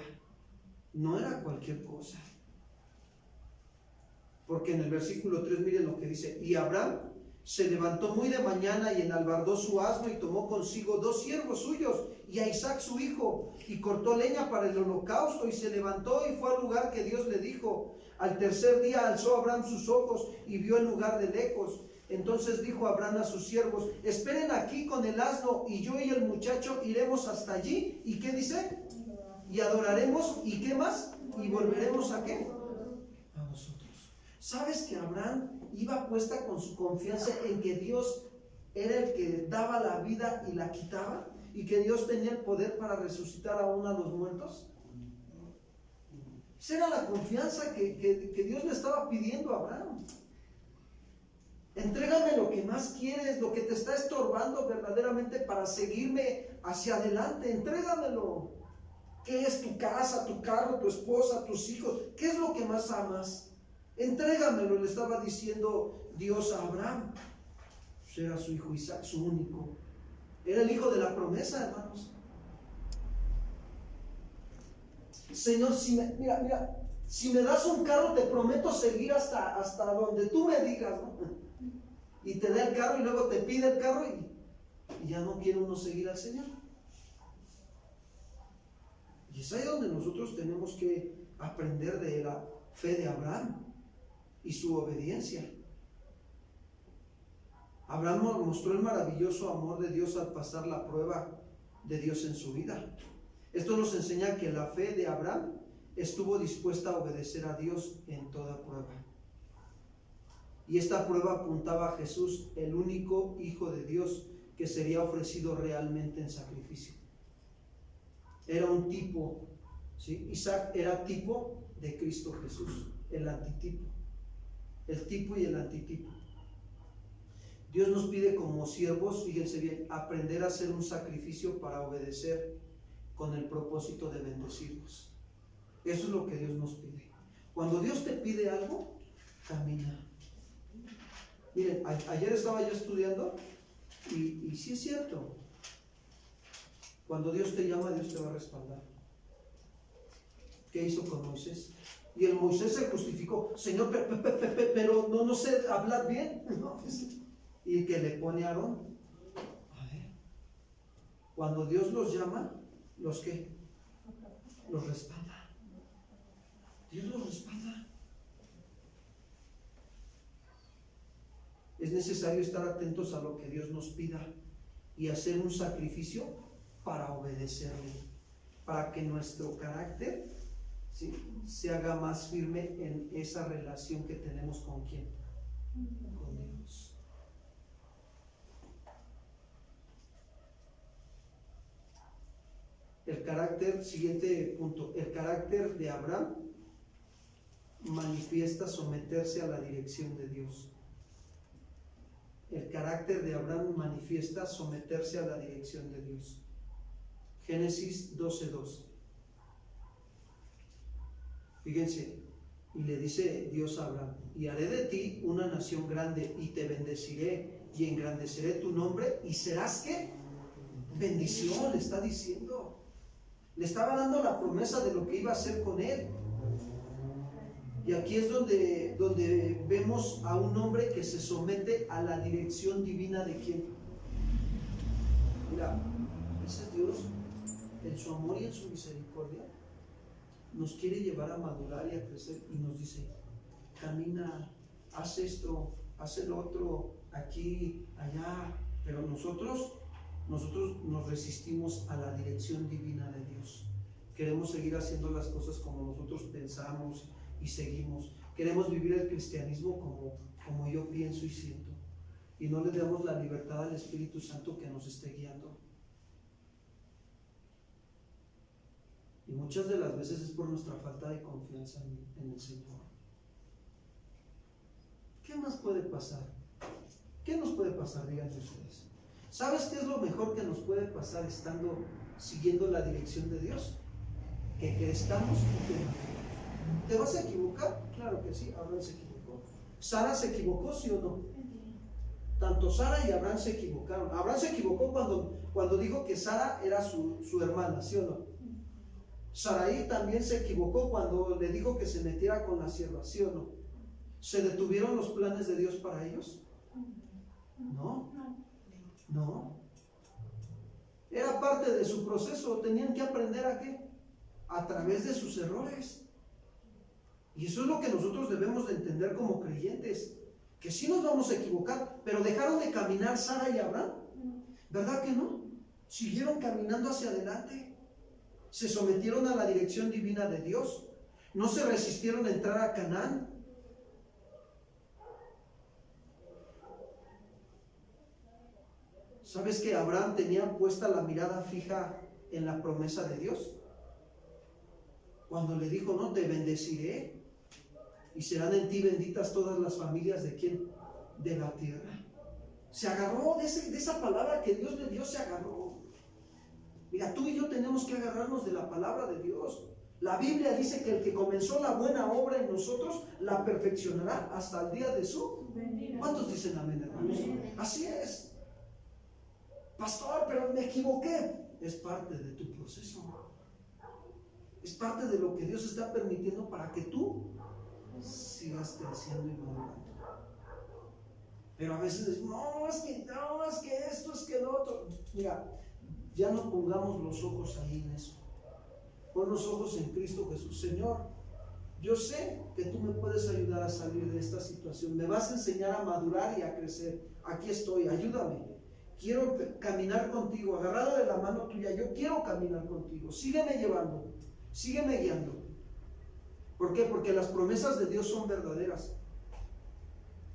no era cualquier cosa. Porque en el versículo 3 miren lo que dice: y Abraham se levantó muy de mañana y enalbardó su asno y tomó consigo 2 siervos suyos y a Isaac su hijo, y cortó leña para el holocausto, y se levantó y fue al lugar que Dios le dijo. Al tercer día alzó Abraham sus ojos y vio el lugar de lejos. Entonces dijo Abraham a sus siervos: esperen aquí con el asno, y yo y el muchacho iremos hasta allí. ¿Y qué dice? Y adoraremos. ¿Y qué más? Y volveremos ¿a qué? A vosotros. ¿Sabes que Abraham iba puesta con su confianza en que Dios era el que daba la vida y la quitaba? ¿Y que Dios tenía el poder para resucitar aún a los muertos? Esa era la confianza que Dios le estaba pidiendo a Abraham. Entrégame lo que más quieres, lo que te está estorbando verdaderamente para seguirme hacia adelante. Entrégamelo. ¿Qué es tu casa, tu carro, tu esposa, tus hijos? ¿Qué es lo que más amas? Entrégamelo, le estaba diciendo Dios a Abraham. Pues era su hijo Isaac, su único. Era el hijo de la promesa, hermanos. Señor, si me das un carro, te prometo seguir hasta donde tú me digas, ¿no? Y te da el carro y luego te pide el carro y ya no quiere uno seguir al Señor. Y es ahí donde nosotros tenemos que aprender de la fe de Abraham y su obediencia. Abraham mostró el maravilloso amor de Dios al pasar la prueba de Dios en su vida. Esto nos enseña que la fe de Abraham estuvo dispuesta a obedecer a Dios en toda prueba. Y esta prueba apuntaba a Jesús, el único Hijo de Dios que sería ofrecido realmente en sacrificio. Era un tipo, ¿sí? Isaac era tipo de Cristo Jesús, el antitipo. El tipo y el antitipo. Dios nos pide como siervos, fíjense bien, aprender a hacer un sacrificio para obedecer con el propósito de bendecirnos. Eso es lo que Dios nos pide. Cuando Dios te pide algo, camina. Miren, ayer estaba yo estudiando y sí es cierto. Cuando Dios te llama, Dios te va a respaldar. ¿Qué hizo con Moisés? Y el Moisés se justificó. Señor, pero no sé hablar bien. No, y que le pone a Aarón. A ver, cuando Dios los llama, ¿los qué? Los respalda. Dios los respalda. Es necesario estar atentos a lo que Dios nos pida y hacer un sacrificio para obedecerle, para que nuestro carácter, ¿sí?, se haga más firme en esa relación que tenemos con ¿quién? Con Dios. El carácter, siguiente punto, el carácter de Abraham manifiesta someterse a la dirección de Dios. El carácter de Abraham manifiesta someterse a la dirección de Dios. Génesis 12:2. Fíjense, y le dice Dios a Abraham: y haré de ti una nación grande, y te bendeciré, y engrandeceré tu nombre, y serás ¿qué? Bendición, le está diciendo. Le estaba dando la promesa de lo que iba a hacer con él. Y aquí es donde vemos a un hombre que se somete a la dirección divina de ¿quién? Mira, ese es Dios, en su amor y en su misericordia, nos quiere llevar a madurar y a crecer, y nos dice: camina, haz esto, haz el otro, aquí, allá. Pero nosotros nos resistimos a la dirección divina de Dios. Queremos seguir haciendo las cosas como nosotros pensamos y seguimos. Queremos vivir el cristianismo como yo pienso y siento, y no le damos la libertad al Espíritu Santo que nos esté guiando. Y muchas de las veces es por nuestra falta de confianza en el Señor. ¿Qué más puede pasar? ¿Qué nos puede pasar? Díganme ustedes. ¿Sabes qué es lo mejor que nos puede pasar siguiendo la dirección de Dios? Que crezcamos y que maduremos. ¿Te vas a equivocar? Claro que sí, Abraham se equivocó. ¿Sara se equivocó, sí o no? Tanto Sara y Abraham se equivocaron. Abraham se equivocó cuando dijo que Sara era su hermana, ¿sí o no? Sarai también se equivocó cuando le dijo que se metiera con la sierva, ¿sí o no? ¿Se detuvieron los planes de Dios para ellos? No. Era parte de su proceso. Tenían que aprender ¿a qué? A través de sus errores. Y eso es lo que nosotros debemos de entender como creyentes, que sí nos vamos a equivocar. Pero dejaron de caminar Sara y Abraham, ¿verdad que no? Siguieron caminando hacia adelante. Se sometieron a la dirección divina de Dios. No se resistieron a entrar a Canaán. ¿Sabes que Abraham tenía puesta la mirada fija en la promesa de Dios? Cuando le dijo: no, te bendeciré, y serán en ti benditas todas las familias ¿de quién? De la tierra. Se agarró de esa palabra que Dios le dio, se agarró. Mira, tú y yo tenemos que agarrarnos de la palabra de Dios. La Biblia dice que el que comenzó la buena obra en nosotros la perfeccionará hasta el día de su venida. ¿Cuántos dicen amén, hermanos? Así es. Pastor, pero me equivoqué. Es parte de tu proceso. Es parte de lo que Dios está permitiendo para que tú sigas creciendo y madurando. Pero a veces decimos, no, es que esto, es que lo otro. Mira, ya no pongamos los ojos ahí en eso. Pon los ojos en Cristo Jesús. Señor, yo sé que tú me puedes ayudar a salir de esta situación. Me vas a enseñar a madurar y a crecer. Aquí estoy, ayúdame. Quiero caminar contigo, agarrado de la mano tuya. Yo quiero caminar contigo. Sígueme llevando, sígueme guiando. ¿Por qué? Porque las promesas de Dios son verdaderas.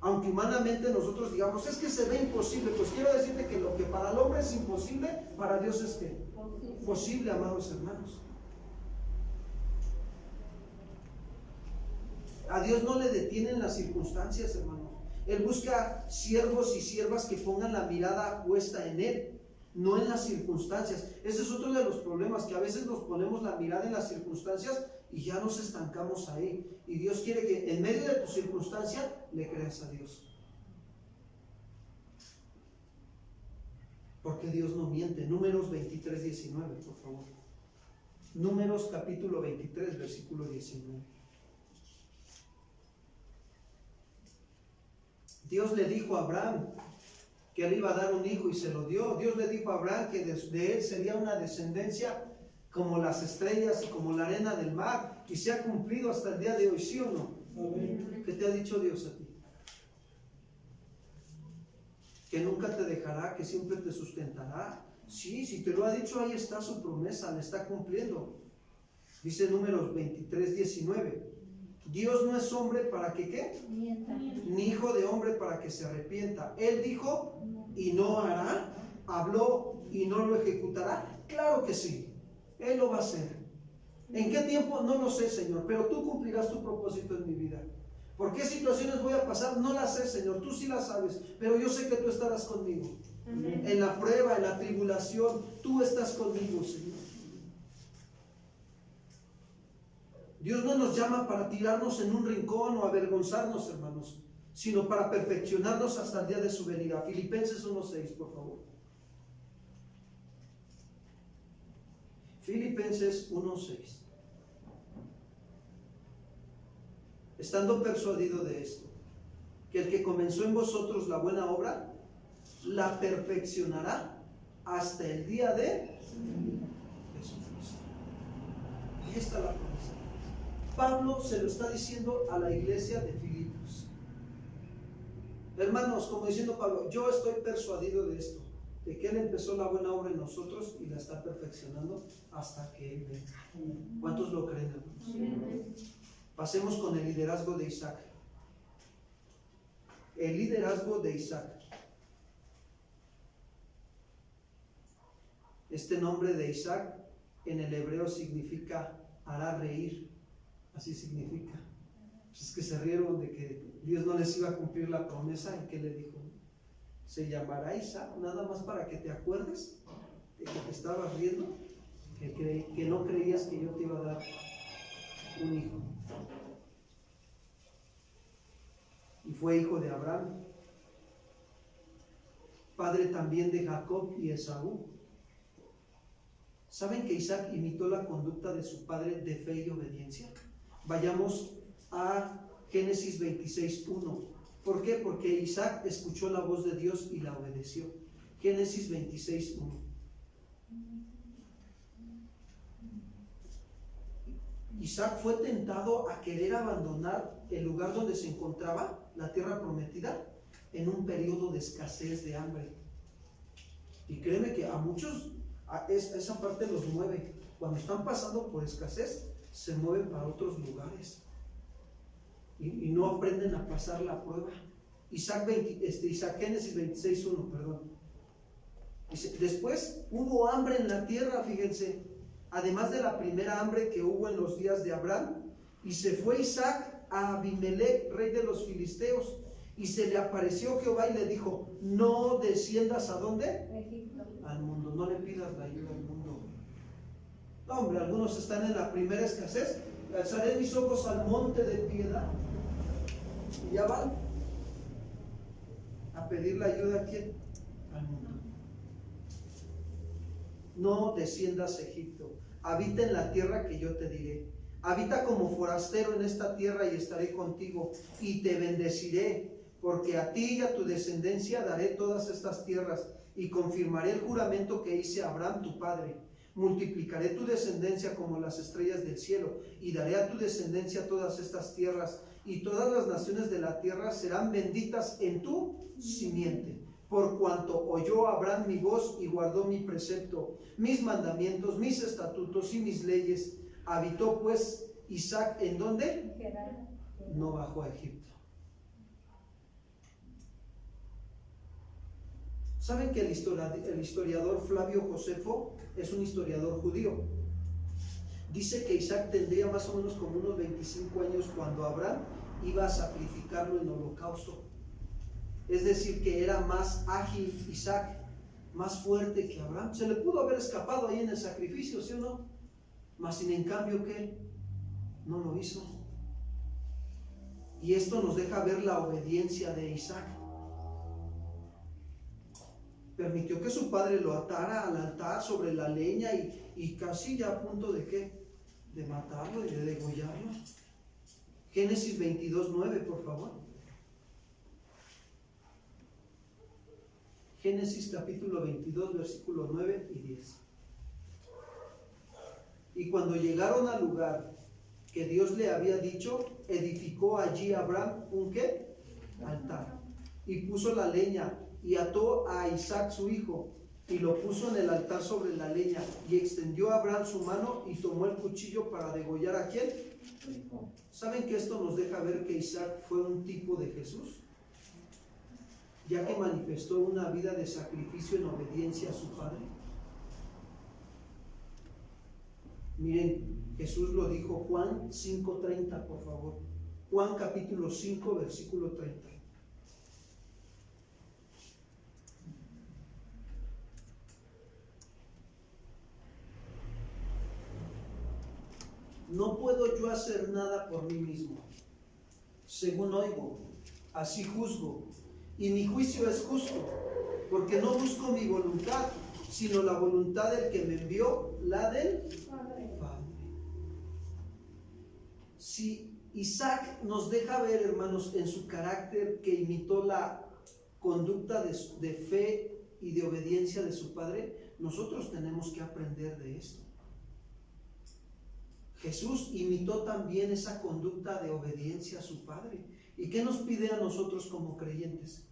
Aunque humanamente nosotros digamos, es que se ve imposible, pues quiero decirte que lo que para el hombre es imposible, para Dios es que posible, amados hermanos. A Dios no le detienen las circunstancias, hermanos. Él busca siervos y siervas que pongan la mirada puesta en Él, no en las circunstancias. Ese es otro de los problemas, que a veces nos ponemos la mirada en las circunstancias y ya nos estancamos ahí. Y Dios quiere que en medio de tu circunstancia le creas a Dios. Porque Dios no miente. Números 23, 19, por favor. Números capítulo 23, versículo 19. Dios le dijo a Abraham que él iba a dar un hijo y se lo dio. Dios le dijo a Abraham que de él sería una descendencia como las estrellas y como la arena del mar, y se ha cumplido hasta el día de hoy, ¿sí o no? Amén. ¿Qué te ha dicho Dios a ti? Que nunca te dejará, que siempre te sustentará. Sí, si te lo ha dicho, ahí está su promesa, la está cumpliendo. Dice Números 23, 19. Dios no es hombre para que ¿qué? Ni hijo de hombre para que se arrepienta. Él dijo y no hará, habló y no lo ejecutará. Claro que sí, Él lo va a hacer. ¿En qué tiempo? No lo sé, Señor, pero tú cumplirás tu propósito en mi vida. ¿Por qué situaciones voy a pasar? No las sé, Señor, tú sí las sabes, pero yo sé que tú estarás conmigo. Amén. En la prueba, en la tribulación, tú estás conmigo, Señor. Dios no nos llama para tirarnos en un rincón o avergonzarnos, hermanos, sino para perfeccionarnos hasta el día de su venida. Filipenses 1:6, por favor. Filipenses 1:6. Estando persuadido de esto, que el que comenzó en vosotros la buena obra, la perfeccionará hasta el día de Jesucristo. Ahí está la promesa. Pablo se lo está diciendo a la iglesia de Filipos. Hermanos, como diciendo Pablo, yo estoy persuadido de esto, de que Él empezó la buena obra en nosotros y la está perfeccionando hasta que Él venga. ¿Cuántos lo creen, hermanos? Pasemos con el liderazgo de Isaac. El liderazgo de Isaac. Este nombre de Isaac en el hebreo significa hará reír. Así significa. Pues es que se rieron de que Dios no les iba a cumplir la promesa. ¿Y qué le dijo? Se llamará Isaac, nada más para que te acuerdes de que te estabas riendo, que no creías que yo te iba a dar un hijo. Y fue hijo de Abraham, padre también de Jacob y Esaú. ¿Saben que Isaac imitó la conducta de su padre de fe y obediencia? Vayamos a Génesis 26:1. ¿Por qué? Porque Isaac escuchó la voz de Dios y la obedeció. Génesis 26:1. Isaac fue tentado a querer abandonar el lugar donde se encontraba, la tierra prometida, en un periodo de escasez, de hambre. Y créeme que a muchos esa parte los mueve. Cuando están pasando por escasez, se mueven para otros lugares y no aprenden a pasar la prueba. Isaac Génesis 26:1, perdón. Dice, después hubo hambre en la tierra, fíjense, además de la primera hambre que hubo en los días de Abraham, y se fue Isaac a Abimelech, rey de los filisteos, y se le apareció Jehová y le dijo, no desciendas ¿a dónde? Egipto. Al mundo, no le pidas la ayuda al mundo. No, hombre, algunos están en la primera escasez. Alzaré mis ojos al monte de piedad. Y ya van a pedir la ayuda a quién? Al mundo. No desciendas a Egipto. Habita en la tierra que yo te diré. Habita como forastero en esta tierra y estaré contigo y te bendeciré, porque a ti y a tu descendencia daré todas estas tierras y confirmaré el juramento que hice a Abraham tu padre. Multiplicaré tu descendencia como las estrellas del cielo y daré a tu descendencia todas estas tierras y todas las naciones de la tierra serán benditas en tu simiente. Por cuanto oyó Abraham mi voz y guardó mi precepto, mis mandamientos, mis estatutos y mis leyes. Habitó pues Isaac ¿en dónde? No bajó a Egipto. ¿Saben que el historiador Flavio Josefo es un historiador judío? Dice que Isaac tendría más o menos como unos 25 años cuando Abraham iba a sacrificarlo en holocausto. Es decir, que era más ágil Isaac, más fuerte que Abraham. Se le pudo haber escapado ahí en el sacrificio, ¿sí o no? Mas sin en cambio, ¿qué? No lo hizo. Y esto nos deja ver la obediencia de Isaac. Permitió que su padre lo atara al altar sobre la leña y casi ya a punto de ¿qué? De matarlo y de degollarlo. Génesis 22:9, por favor. Génesis capítulo 22, versículos 9 y 10. Y cuando llegaron al lugar que Dios le había dicho, edificó allí Abraham un ¿qué? Altar. Y puso la leña y ató a Isaac su hijo y lo puso en el altar sobre la leña y extendió a Abraham su mano y tomó el cuchillo para degollar ¿a quién? ¿Saben que esto nos deja ver que Isaac fue un tipo de Jesús? Ya que manifestó una vida de sacrificio en obediencia a su padre. Miren, Jesús lo dijo, Juan 5:30, por favor. Juan capítulo 5, versículo 30. No puedo yo hacer nada por mí mismo. Según oigo, así juzgo. Y mi juicio es justo, porque no busco mi voluntad, sino la voluntad del que me envió, la del Padre. Si Isaac nos deja ver, hermanos, en su carácter que imitó la conducta de fe y de obediencia de su padre, nosotros tenemos que aprender de esto. Jesús imitó también esa conducta de obediencia a su padre. ¿Y qué nos pide a nosotros como creyentes?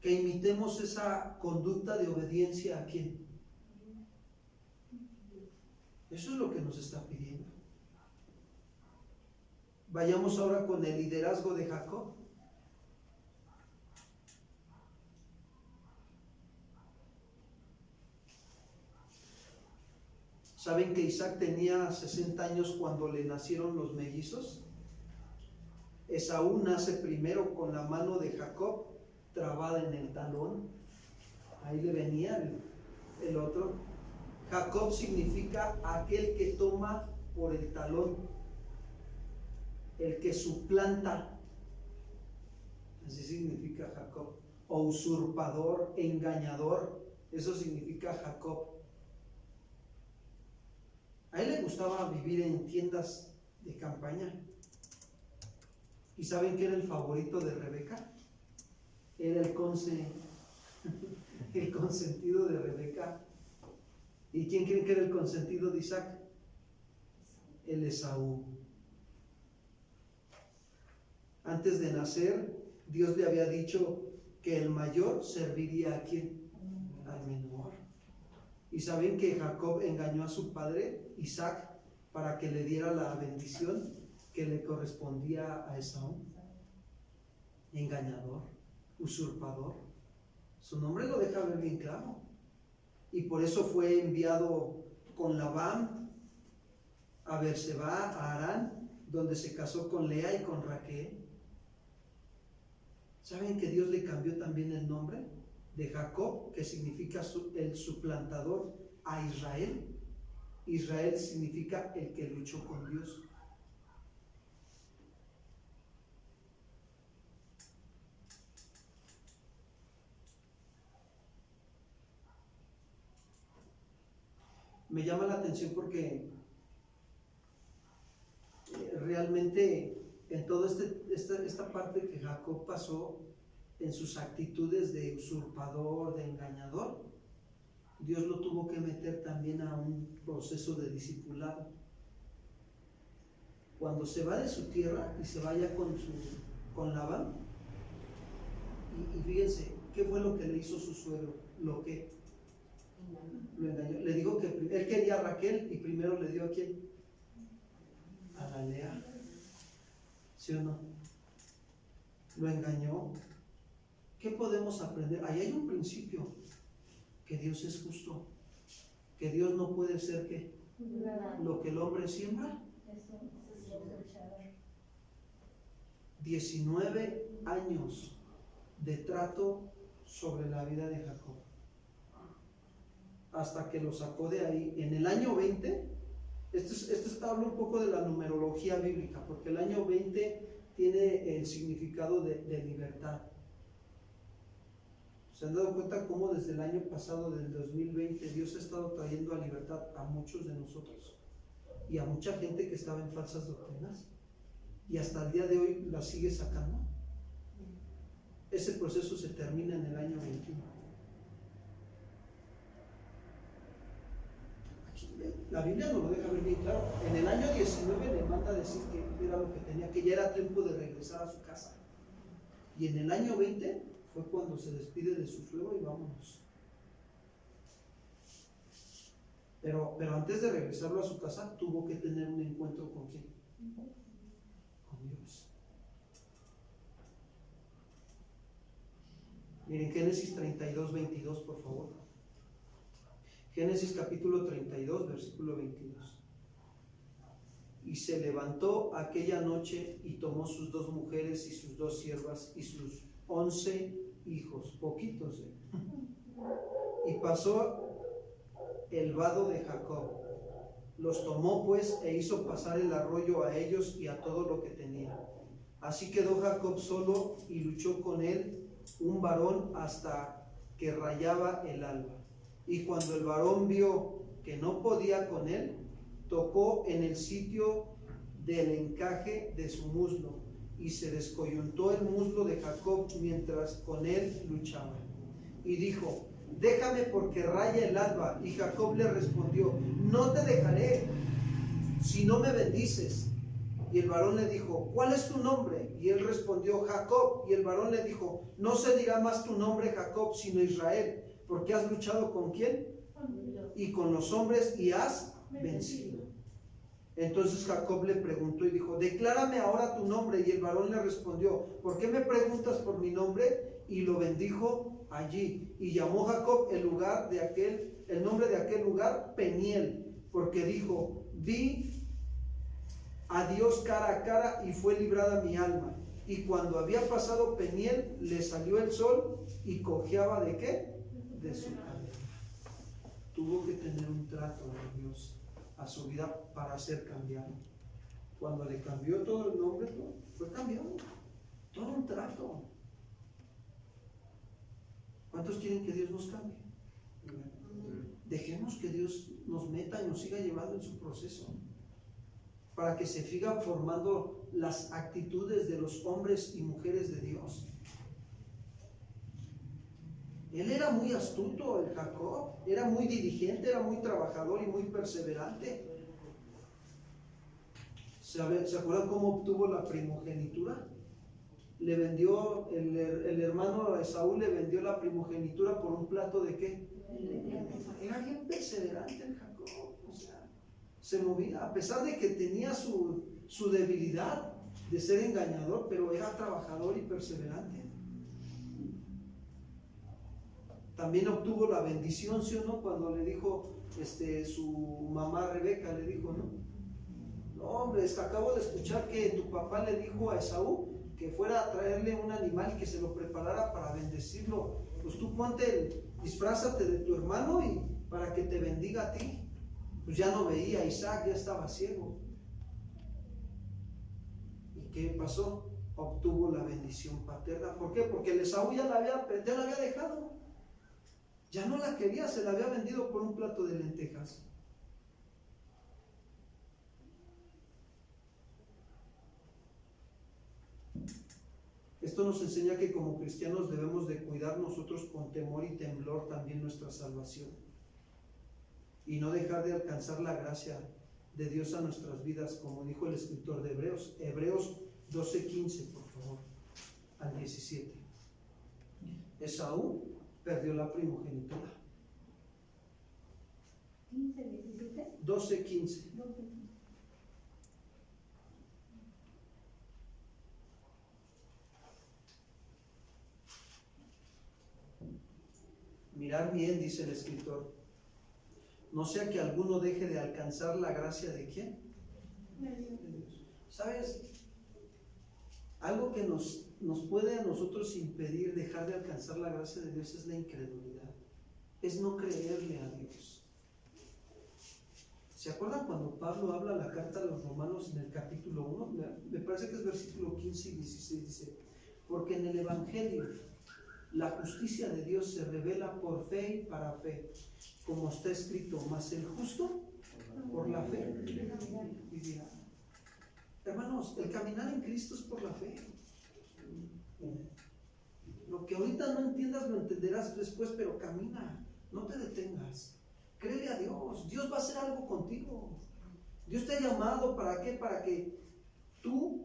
Que imitemos esa conducta de obediencia ¿a quién? Eso es lo que nos está pidiendo. Vayamos ahora con el liderazgo de Jacob. ¿Saben que Isaac tenía 60 años cuando le nacieron los mellizos? Esaú nace primero con la mano de Jacob trabada en el talón. Ahí le venía el otro. Jacob significa aquel que toma por el talón, el que suplanta. Así significa Jacob. O usurpador, engañador. Eso significa Jacob. A él le gustaba vivir en tiendas de campaña. ¿Y saben qué era el favorito de Rebeca? Era el consentido de Rebeca. ¿Y quién creen que era el consentido de Isaac? El Esaú. Antes de nacer, Dios le había dicho que el mayor serviría a quién? Al menor. ¿Y saben que Jacob engañó a su padre, Isaac, para que le diera la bendición que le correspondía a Esaú? Engañador, usurpador. Su nombre lo deja ver bien claro. Y por eso fue enviado con Labán a Berseba, a Harán, donde se casó con Lea y con Raquel. ¿Saben que Dios le cambió también el nombre? De Jacob, que significa el suplantador, a Israel. Israel significa el que luchó con Dios. Me llama la atención porque realmente en toda esta parte que Jacob pasó, en sus actitudes de usurpador, de engañador, Dios lo tuvo que meter también a un proceso de discipulado. Cuando se va de su tierra y se vaya con Labán, y fíjense, ¿qué fue lo que le hizo su suegro? Lo engañó. Le dijo que él quería a Raquel y primero le dio ¿a quién? A la Lea. ¿Sí o no? Lo engañó. ¿Qué podemos aprender? Ahí hay un principio, que Dios es justo, que Dios no puede ser ¿qué? Lo que el hombre siembra. 19 años de trato sobre la vida de Jacob, hasta que lo sacó de ahí. En el año 20, habla un poco de la numerología bíblica, porque el año 20 tiene el significado de libertad. ¿Se han dado cuenta cómo desde el año pasado, del 2020, Dios ha estado trayendo a libertad a muchos de nosotros y a mucha gente que estaba en falsas doctrinas? Y hasta el día de hoy la sigue sacando. Ese proceso se termina en el año 21. Aquí, la Biblia nos lo deja ver bien claro. En el año 19 le manda a decir que era lo que tenía, que ya era tiempo de regresar a su casa. Y en el año 20 fue cuando se despide de su suegro y vámonos. Pero antes de regresarlo a su casa, tuvo que tener un encuentro con ¿quién? Con Dios. Miren, Génesis 32, 22, por favor. Génesis capítulo 32, versículo 22. Y se levantó aquella noche y tomó sus 2 mujeres y sus 2 siervas y sus 11 hijos, poquitos, y pasó el vado de Jacob. Los tomó pues e hizo pasar el arroyo a ellos y a todo lo que tenía. Así quedó Jacob solo y luchó con él un varón hasta que rayaba el alba. Y cuando el varón vio que no podía con él, tocó en el sitio del encaje de su muslo y se descoyuntó el muslo de Jacob mientras con él luchaba. Y dijo: déjame porque raya el alba. Y Jacob le respondió: no te dejaré si no me bendices. Y el varón le dijo: ¿cuál es tu nombre? Y él respondió: Jacob. Y el varón le dijo: no se dirá más tu nombre Jacob, sino Israel, porque has luchado ¿con quién? Y con los hombres y has vencido. Entonces Jacob le preguntó y dijo: declárame ahora tu nombre. Y el varón le respondió: ¿por qué me preguntas por mi nombre? Y lo bendijo allí. Y llamó Jacob el nombre de aquel lugar Peniel, porque dijo: vi a Dios cara a cara y fue librada mi alma. Y cuando había pasado Peniel, le salió el sol y cojeaba ¿de qué? De su cabeza. Tuvo que tener un trato de Dios a su vida para ser cambiado. Cuando le cambió todo el nombre, fue cambiado. Todo un trato. ¿Cuántos quieren que Dios nos cambie? Dejemos que Dios nos meta y nos siga llevando en su proceso, para que se sigan formando las actitudes de los hombres y mujeres de Dios. Él era muy astuto, el Jacob, era muy diligente, era muy trabajador y muy perseverante. ¿Se acuerdan cómo obtuvo la primogenitura? Le vendió, el hermano Esaú le vendió la primogenitura por un plato de ¿qué? Era bien perseverante el Jacob, o sea, se movía, a pesar de que tenía su debilidad de ser engañador, pero era trabajador y perseverante. También obtuvo la bendición, ¿sí o no? Cuando le dijo su mamá Rebeca, le dijo: no hombre, acabo de escuchar que tu papá le dijo a Esaú que fuera a traerle un animal y que se lo preparara para bendecirlo. Pues tú disfrázate de tu hermano y para que te bendiga a ti. pues ya no veía, Isaac ya estaba ciego. ¿Y qué pasó? Obtuvo la bendición paterna. ¿Por qué? Porque el Esaú ya la había dejado. Ya no la quería, se la había vendido por un plato de lentejas. Esto nos enseña que como cristianos debemos de cuidar nosotros con temor y temblor también nuestra salvación y no dejar de alcanzar la gracia de Dios a nuestras vidas, como dijo el escritor de Hebreos, Hebreos 12:15, por favor, al 17. Esaú perdió la primogenitura. 15, 17. 12:15. Mirar bien, dice el escritor, no sea que alguno deje de alcanzar la gracia de ¿quién? De Dios. ¿Sabes? Algo que nos puede a nosotros impedir dejar de alcanzar la gracia de Dios es la incredulidad, es no creerle a Dios. ¿Se acuerdan cuando Pablo habla la carta a los romanos en el capítulo 1? Me parece que es versículo 15 y 16, dice, porque en el Evangelio la justicia de Dios se revela por fe y para fe, como está escrito, mas el justo por la fe vivirá. Hermanos, el caminar en Cristo es por la fe. Lo que ahorita no entiendas lo entenderás después, pero camina, no te detengas, créele a Dios. Dios va a hacer algo contigo. Dios te ha llamado, ¿para qué? Para que tú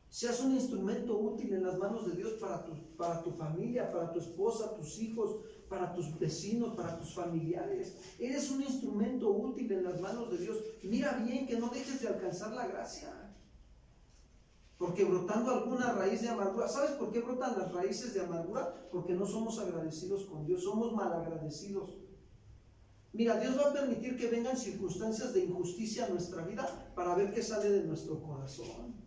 seas un instrumento útil en las manos de Dios para tu familia, para tu esposa, tus hijos, para tus vecinos, para tus familiares. Eres un instrumento útil en las manos de Dios. Mira bien que no dejes de alcanzar la gracia. Porque brotando alguna raíz de amargura, ¿sabes por qué brotan las raíces de amargura? Porque no somos agradecidos con Dios, somos malagradecidos. Mira, Dios va a permitir que vengan circunstancias de injusticia a nuestra vida para ver qué sale de nuestro corazón.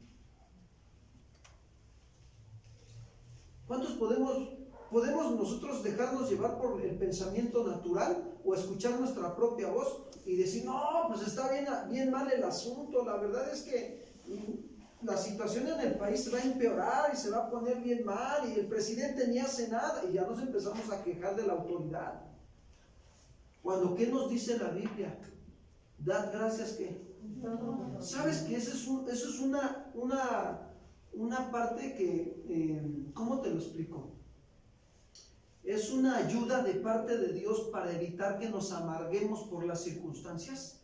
¿Cuántos podemos nosotros dejarnos llevar por el pensamiento natural o escuchar nuestra propia voz y decir, no, pues está bien mal el asunto, la verdad es que la situación en el país se va a empeorar y se va a poner bien mal y el presidente ni hace nada, y ya nos empezamos a quejar de la autoridad? Cuando, ¿qué nos dice la Biblia? Dad gracias, ¿qué? ¿Sabes que eso es una parte que, ¿cómo te lo explico? Es una ayuda de parte de Dios para evitar que nos amarguemos por las circunstancias.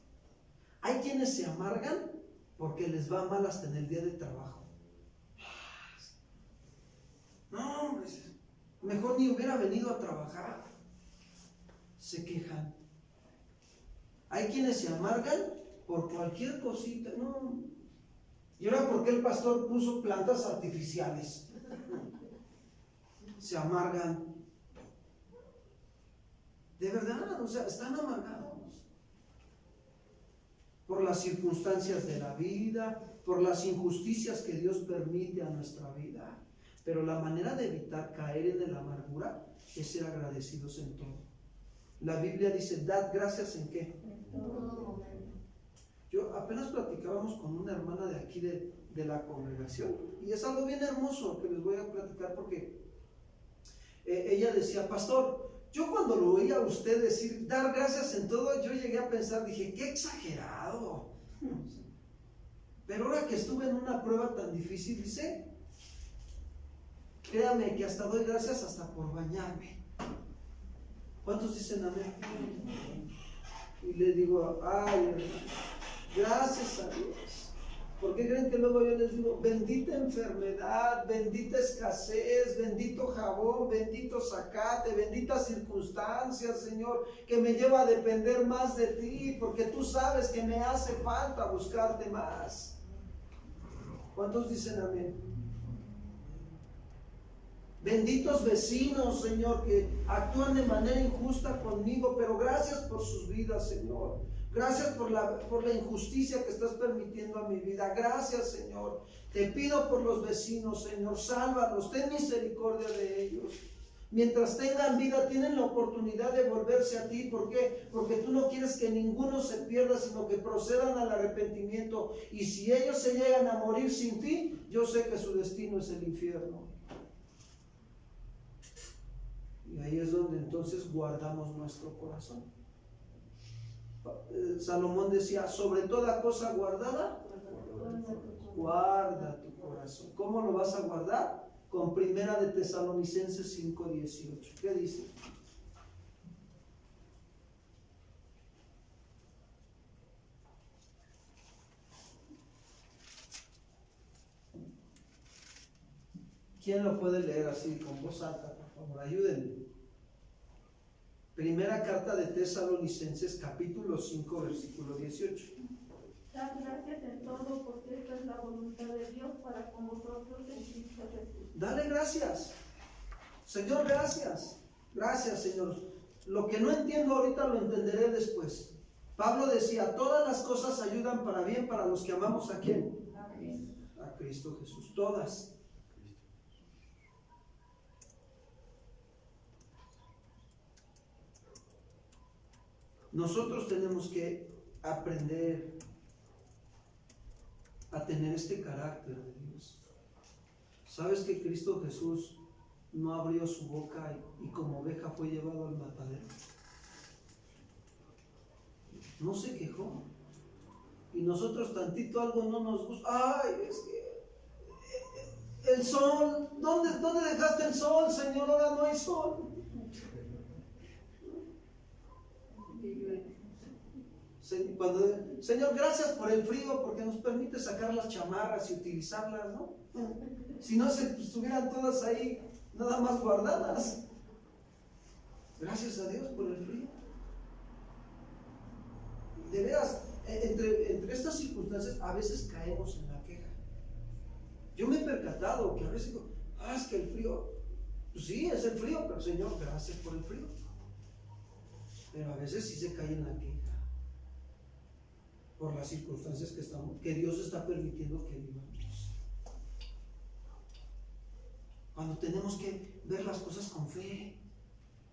Hay quienes se amargan porque les va mal hasta en el día de trabajo. No, hombre, mejor ni hubiera venido a trabajar. Se quejan. Hay quienes se amargan por cualquier cosita. No. ¿Y ahora por qué el pastor puso plantas artificiales? Se amargan. De verdad, o sea, están amargados por las circunstancias de la vida, por las injusticias que Dios permite a nuestra vida. Pero la manera de evitar caer en la amargura es ser agradecidos en todo. La Biblia dice, dad gracias ¿en qué? En todo momento. Yo apenas platicábamos con una hermana de aquí de la congregación, y es algo bien hermoso que les voy a platicar, porque ella decía, pastor, yo cuando lo oía a usted decir dar gracias en todo, yo llegué a pensar, dije, qué exagerado. Pero ahora que estuve en una prueba tan difícil, dice, créame que hasta doy gracias hasta por bañarme. ¿Cuántos dicen amén? Y le digo, ay, hermano, gracias a Dios. ¿Por qué creen que luego yo les digo, bendita enfermedad, bendita escasez, bendito jabón, bendito zacate, benditas circunstancias, Señor, que me lleva a depender más de ti, porque tú sabes que me hace falta buscarte más? ¿Cuántos dicen amén? Benditos vecinos, Señor, que actúan de manera injusta conmigo, pero gracias por sus vidas, Señor. Gracias por la injusticia que estás permitiendo a mi vida. Gracias, Señor. Te pido por los vecinos, Señor. Sálvalos, ten misericordia de ellos. Mientras tengan vida, tienen la oportunidad de volverse a ti. ¿Por qué? Porque tú no quieres que ninguno se pierda, sino que procedan al arrepentimiento. Y si ellos se llegan a morir sin ti, yo sé que su destino es el infierno. Y ahí es donde entonces guardamos nuestro corazón. Salomón decía, sobre toda cosa guardada, guarda tu corazón. ¿Cómo lo vas a guardar? Con Primera de Tesalonicenses 5:18. ¿Qué dice? ¿Quién lo puede leer así con voz alta? Por favor, ayúdenme. Primera carta de Tesalonicenses, capítulo 5, versículo 18. Da gracias en todo, porque esta es la voluntad de Dios para con vosotros en Cristo Jesús. Dale gracias. Señor, gracias. Gracias, Señor. Lo que no entiendo ahorita lo entenderé después. Pablo decía, todas las cosas ayudan para bien para los que amamos ¿a quién? A Cristo Jesús. Todas. Nosotros tenemos que aprender a tener este carácter de Dios. ¿Sabes que Cristo Jesús no abrió su boca y como oveja fue llevado al matadero? No se quejó. Y nosotros tantito algo no nos gusta. Ay, es que el sol, ¿dónde dejaste el sol, Señor? Ahora no hay sol. Señor, gracias por el frío, porque nos permite sacar las chamarras y utilizarlas, ¿no? Si no, estuvieran todas ahí, nada más guardadas. Gracias a Dios por el frío. De veras, entre estas circunstancias, a veces caemos en la queja. Yo me he percatado que a veces digo, es que el frío, pues sí, es el frío, pero Señor, gracias por el frío. Pero a veces sí se cae en la queja. Por las circunstancias que Dios está permitiendo que vivamos. Cuando tenemos que ver las cosas con fe.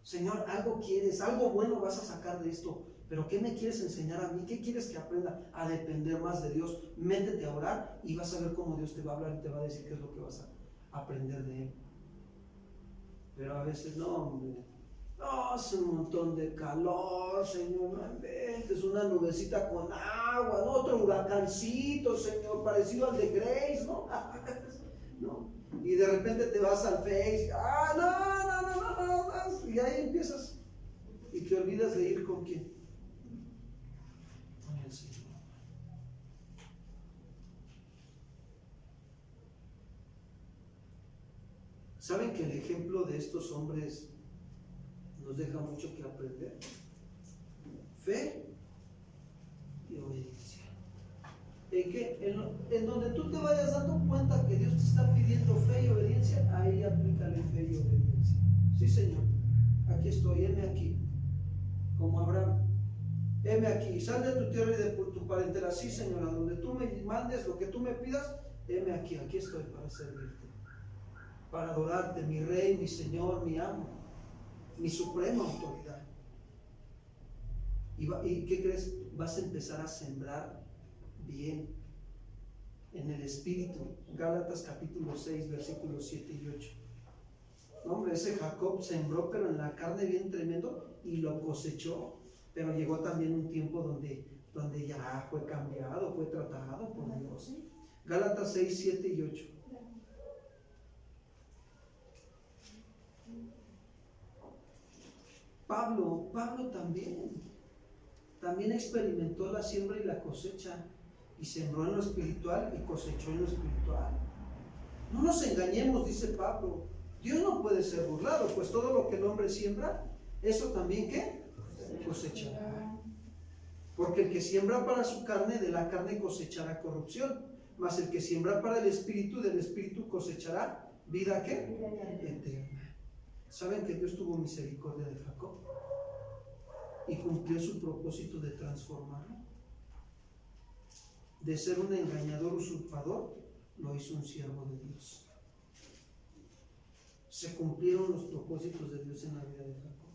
Señor, algo quieres, algo bueno vas a sacar de esto, pero ¿qué me quieres enseñar a mí? ¿Qué quieres que aprenda? A depender más de Dios. Métete a orar y vas a ver cómo Dios te va a hablar y te va a decir qué es lo que vas a aprender de Él. Pero a veces no, hombre. No, hace un montón de calor, Señor, no inventes, una nubecita con agua, ¿no? Otro huracancito, Señor, parecido al de Grace, ¿no? ¿No? Y de repente te vas al Face, no, y ahí empiezas, y te olvidas de ir con quién, con el Señor. ¿Saben que el ejemplo de estos hombres nos deja mucho que aprender? Fe y obediencia. En donde tú te vayas dando cuenta que Dios te está pidiendo fe y obediencia, ahí aplícale fe y obediencia. Sí, Señor, aquí estoy, heme aquí, como Abraham. Heme aquí, sal de tu tierra y de tu parentela. Sí, Señor, a donde tú me mandes, lo que tú me pidas, heme aquí estoy para servirte, para adorarte, mi Rey, mi Señor, mi amo, mi suprema autoridad. ¿Y qué crees? Vas a empezar a sembrar bien en el Espíritu. Gálatas capítulo 6, versículos 7 y 8. No, hombre, ese Jacob sembró, pero en la carne bien tremendo, y lo cosechó. Pero llegó también un tiempo donde ya fue cambiado, fue tratado por Dios. Gálatas 6, 7 y 8. Pablo también experimentó la siembra y la cosecha, y sembró en lo espiritual y cosechó en lo espiritual. No nos engañemos, dice Pablo, Dios no puede ser burlado, pues todo lo que el hombre siembra, eso también ¿qué? Cosechará. Porque el que siembra para su carne, de la carne cosechará corrupción, mas el que siembra para el espíritu, del espíritu cosechará vida ¿qué? Eterna. ¿Saben que Dios tuvo misericordia de Jacob? Y cumplió su propósito de transformarlo. De ser un engañador usurpador, lo hizo un siervo de Dios. se cumplieron los propósitos de Dios en la vida de Jacob.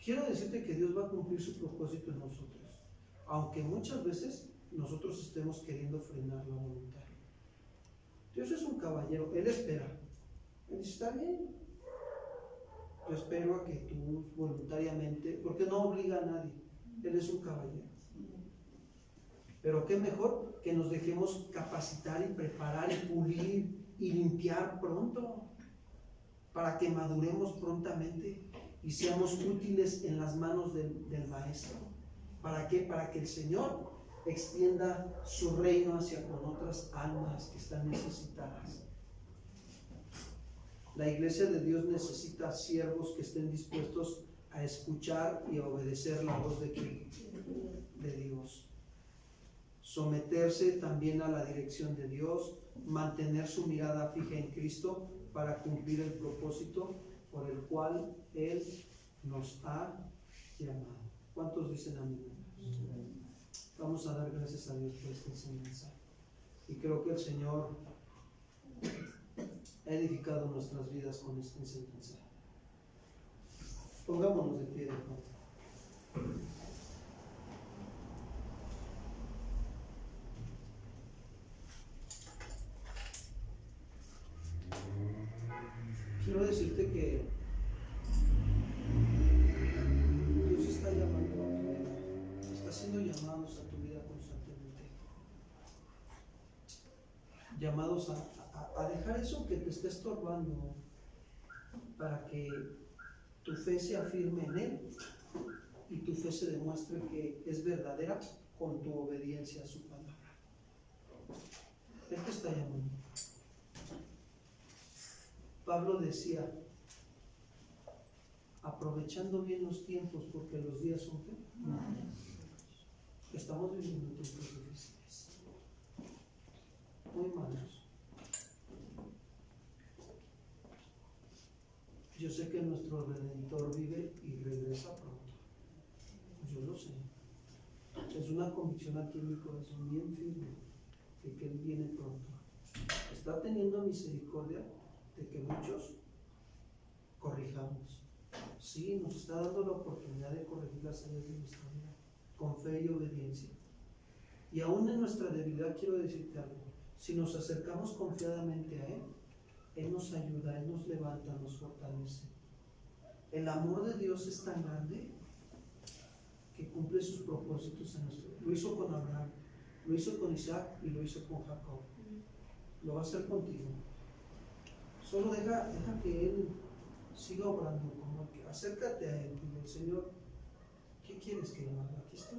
Quiero decirte que Dios va a cumplir su propósito en nosotros, aunque muchas veces nosotros estemos queriendo frenar la voluntad. Dios es un caballero, Él espera. Él dice, está bien, yo espero a que tú voluntariamente, porque no obliga a nadie, Él es un caballero. Pero qué mejor que nos dejemos capacitar y preparar y pulir y limpiar pronto, para que maduremos prontamente y seamos útiles en las manos del Maestro. ¿Para qué? Para que el Señor extienda su reino hacia con otras almas que están necesitadas. La iglesia de Dios necesita siervos que estén dispuestos a escuchar y a obedecer la voz de Dios. Someterse también a la dirección de Dios, mantener su mirada fija en Cristo para cumplir el propósito por el cual Él nos ha llamado. ¿Cuántos dicen amén? Vamos a dar gracias a Dios por esta enseñanza. Y creo que el Señor ha edificado nuestras vidas con esta enseñanza. Pongámonos de pie, de favor. Quiero decirte que Dios está llamando a tu vida, está haciendo llamados a tu vida constantemente, llamados a dejar eso que te esté estorbando para que tu fe se afirme en Él y tu fe se demuestre que es verdadera con tu obediencia a su palabra. Él te está llamando. Pablo decía, aprovechando bien los tiempos, porque los días son ¿qué? Estamos viviendo tiempos difíciles, muy malos. Yo sé que nuestro Redentor vive y regresa pronto. Yo lo sé. Es una convicción aquí en mi corazón bien firme de que Él viene pronto. Está teniendo misericordia de que muchos corrijamos. Sí, nos está dando la oportunidad de corregir las áreas de nuestra vida con fe y obediencia. Y aún en nuestra debilidad quiero decirte algo. Si nos acercamos confiadamente a Él, Él nos ayuda, Él nos levanta, nos fortalece. El amor de Dios es tan grande que cumple sus propósitos en nuestro vida. Lo hizo con Abraham, lo hizo con Isaac y lo hizo con Jacob. Lo va a hacer contigo. Solo deja que Él siga obrando, como que acércate a Él y dile, Señor, ¿qué quieres que yo haga? Aquí está.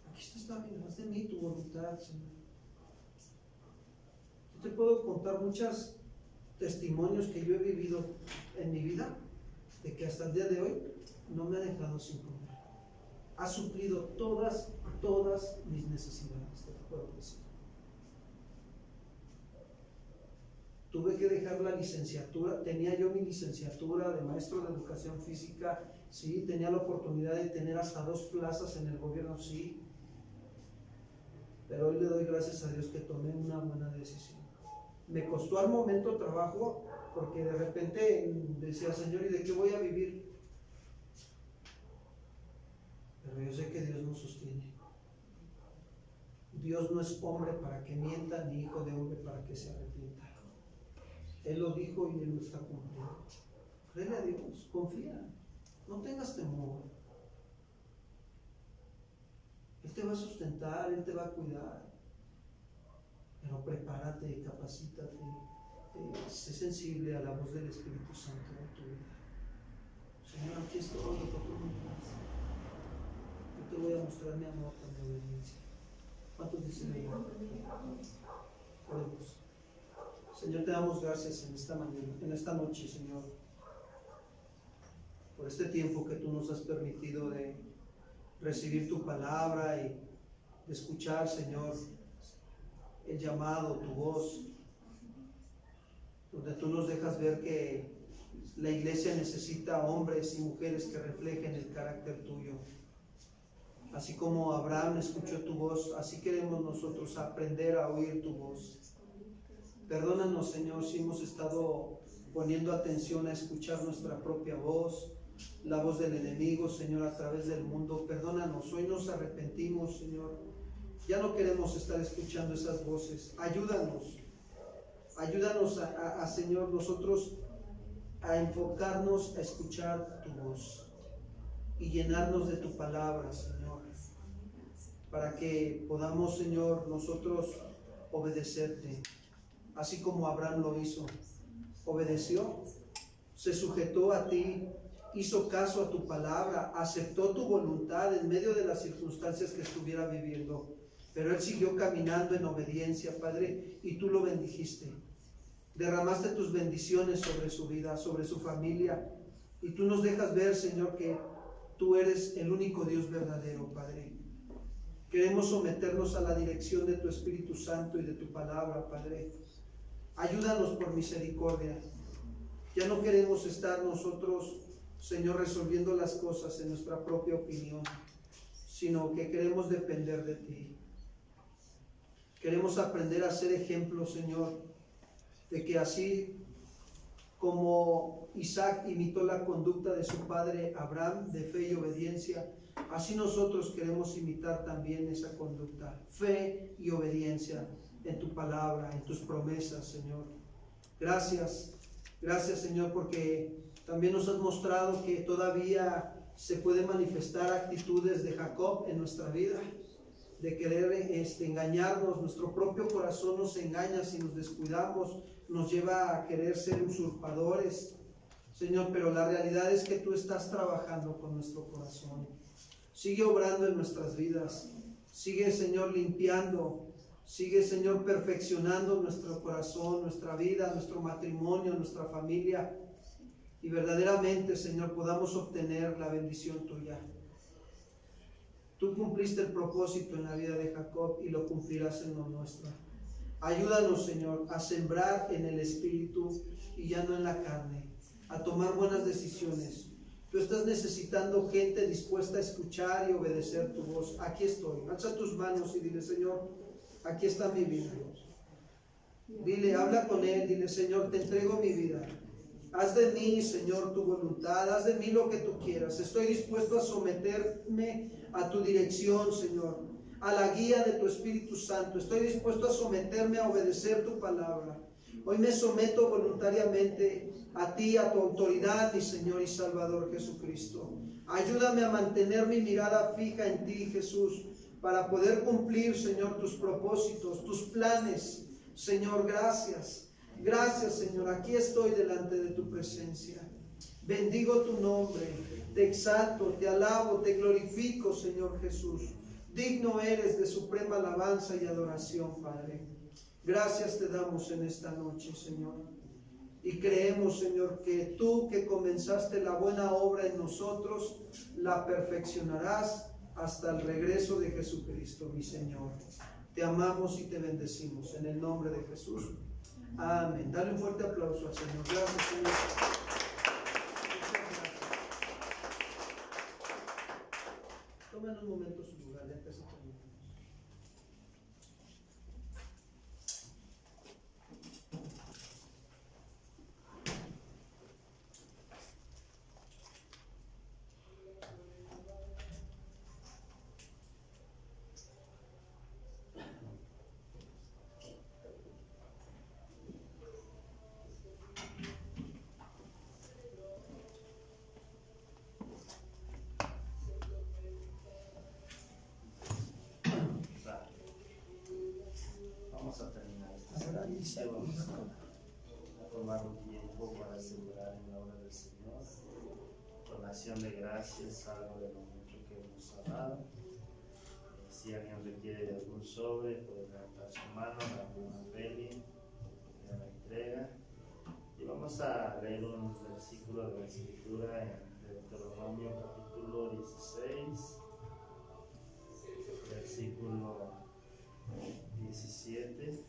Aquí está bien, haz de mí tu voluntad, Señor. Yo te puedo contar muchos testimonios que yo he vivido en mi vida, de que hasta el día de hoy no me ha dejado sin comer. Ha suplido todas mis necesidades, te puedo decir. Tuve que dejar la licenciatura, tenía yo mi licenciatura de maestro de educación física, sí, tenía la oportunidad de tener hasta 2 plazas en el gobierno, sí, pero hoy le doy gracias a Dios que tomé una buena decisión. Me costó al momento trabajo, porque de repente decía, Señor, ¿y de qué voy a vivir? Pero yo sé que Dios nos sostiene. Dios no es hombre para que mienta, ni hijo de hombre para que se arrepienta. Él lo dijo y Él lo está cumpliendo. Créele a Dios, confía, no tengas temor. Él te va a sustentar, Él te va a cuidar. Pero prepárate, capacítate, sé sensible a la voz del Espíritu Santo en tu vida. Señor, aquí estoy, lo que tú me das. Yo te voy a mostrar mi amor con mi obediencia. ¿Cuántos dicen amén? Oremos. Señor, te damos gracias en esta mañana, en esta noche, Señor, por este tiempo que tú nos has permitido de recibir tu palabra y de escuchar, Señor, el llamado, tu voz, donde tú nos dejas ver que la iglesia necesita hombres y mujeres que reflejen el carácter tuyo. Así como Abraham escuchó tu voz, así queremos nosotros aprender a oír tu voz. Perdónanos, Señor, si hemos estado poniendo atención a escuchar nuestra propia voz, la voz del enemigo, Señor, a través del mundo. Perdónanos, hoy nos arrepentimos, Señor. Ya no queremos estar escuchando esas voces. Ayúdanos a Señor, nosotros a enfocarnos a escuchar tu voz y llenarnos de tu palabra, Señor, para que podamos, Señor, nosotros obedecerte, así como Abraham lo hizo. Obedeció, se sujetó a ti, hizo caso a tu palabra, aceptó tu voluntad en medio de las circunstancias que estuviera viviendo, pero él siguió caminando en obediencia, Padre, y tú lo bendijiste. Derramaste tus bendiciones sobre su vida, sobre su familia, y tú nos dejas ver, Señor, que tú eres el único Dios verdadero, Padre. Queremos someternos a la dirección de tu Espíritu Santo y de tu palabra, Padre. Ayúdanos por misericordia. Ya no queremos estar nosotros, Señor, resolviendo las cosas en nuestra propia opinión, sino que queremos depender de ti. Queremos aprender a ser ejemplo, Señor, de que así como Isaac imitó la conducta de su padre Abraham de fe y obediencia, así nosotros queremos imitar también esa conducta, fe y obediencia en tu palabra, en tus promesas, Señor. Gracias, Señor, porque también nos has mostrado que todavía se pueden manifestar actitudes de Jacob en nuestra vida, de querer engañarnos. Nuestro propio corazón nos engaña si nos descuidamos, nos lleva a querer ser usurpadores, Señor, pero la realidad es que tú estás trabajando con nuestro corazón. Sigue obrando en nuestras vidas, sigue, Señor, limpiando, sigue, Señor, perfeccionando nuestro corazón, nuestra vida, nuestro matrimonio, nuestra familia, y verdaderamente, Señor, podamos obtener la bendición tuya. Tú cumpliste el propósito en la vida de Jacob y lo cumplirás en la nuestra. Ayúdanos, Señor, a sembrar en el Espíritu y ya no en la carne, a tomar buenas decisiones. Tú estás necesitando gente dispuesta a escuchar y obedecer tu voz. Aquí estoy. Alza tus manos y dile: Señor, aquí está mi vida. Dile, habla con Él, dile: Señor, te entrego mi vida. Haz de mí, Señor, tu voluntad, haz de mí lo que tú quieras. Estoy dispuesto a someterme a tu dirección, Señor, a la guía de tu Espíritu Santo. Estoy dispuesto a someterme a obedecer tu palabra. Hoy me someto voluntariamente a ti, a tu autoridad, mi Señor y Salvador Jesucristo. Ayúdame a mantener mi mirada fija en ti, Jesús, para poder cumplir, Señor, tus propósitos, tus planes. Señor, gracias. Gracias, Señor. Aquí estoy delante de tu presencia. Bendigo tu nombre. Te exalto, te alabo, te glorifico, Señor Jesús. Digno eres de suprema alabanza y adoración, Padre. Gracias te damos en esta noche, Señor. Y creemos, Señor, que tú que comenzaste la buena obra en nosotros, la perfeccionarás hasta el regreso de Jesucristo, mi Señor. Te amamos y te bendecimos en el nombre de Jesús. Amén. Dale un fuerte aplauso al Señor. Gracias, Señor. Tomen un momento su lugar, ya casi terminamos. Vamos a terminar este servicio, vamos a tomar un tiempo para celebrar en la obra del Señor, con acción de gracias, algo de lo mucho que hemos hablado. Si alguien requiere de algún sobre, puede levantar su mano, darle una peli, de la entrega. Y vamos a leer un versículo de la Escritura en Deuteronomio capítulo 16, versículo 17.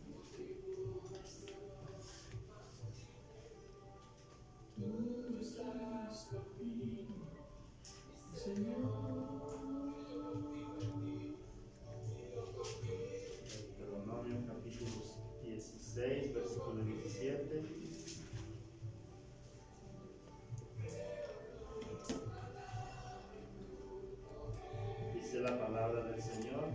Tú estás conmigo, Señor. Deuteronomio capítulo 16, versículo versículo 17. Dice la palabra del Señor.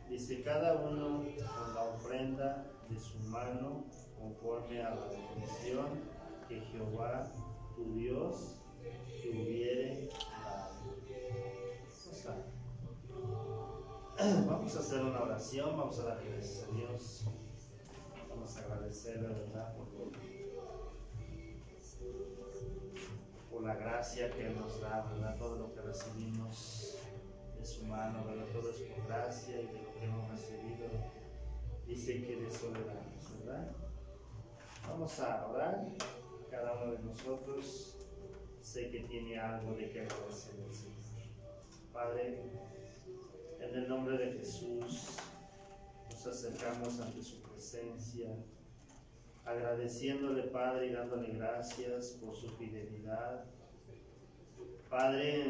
Dice: cada uno con la ofrenda de su mano, conforme a la bendición que Jehová tu Dios te hubiere dado. Vamos a hacer una oración, vamos a dar gracias a Dios, vamos a agradecer de verdad por la gracia que Él nos da, ¿verdad? Todo lo que recibimos de su mano, ¿verdad? Todo es por gracia, y de lo que hemos recibido dice que de eso le damos, ¿verdad? Vamos a orar. Cada uno de nosotros sé que tiene algo de que agradecer al Señor. Padre, en el nombre de Jesús nos acercamos ante su presencia, agradeciéndole, Padre, y dándole gracias por su fidelidad. Padre,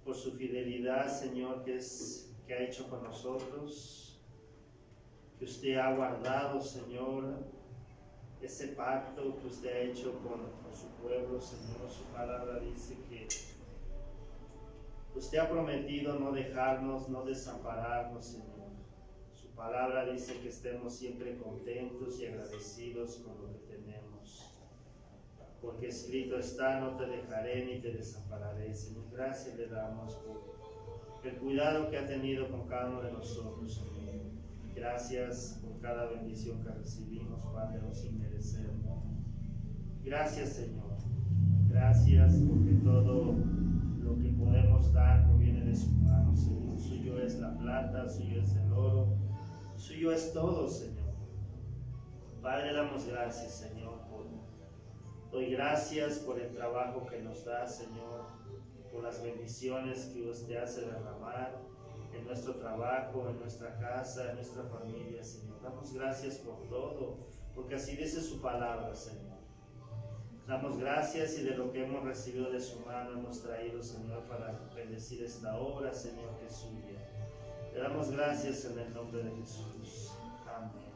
por su fidelidad, Señor, que ha hecho con nosotros, que usted ha guardado, Señor, ese pacto que usted ha hecho con su pueblo, Señor. Su palabra dice que usted ha prometido no dejarnos, no desampararnos, Señor. Su palabra dice que estemos siempre contentos y agradecidos con lo que tenemos. Porque escrito está: no te dejaré ni te desampararé. Señor, gracias le damos por el cuidado que ha tenido con cada uno de nosotros, Señor. Gracias por cada bendición que recibimos, Padre, sin merecerlo. Gracias, Señor. Gracias porque todo lo que podemos dar proviene de su mano, Señor. Suyo es la plata, suyo es el oro, suyo es todo, Señor. Padre, damos gracias, Señor. Doy gracias por el trabajo que nos da, Señor, por las bendiciones que usted hace derramar en nuestro trabajo, en nuestra casa, en nuestra familia, Señor. Damos gracias por todo, porque así dice su palabra, Señor. Damos gracias, y de lo que hemos recibido de su mano hemos traído, Señor, para bendecir esta obra, Señor, que es suya. Le damos gracias en el nombre de Jesús. Amén.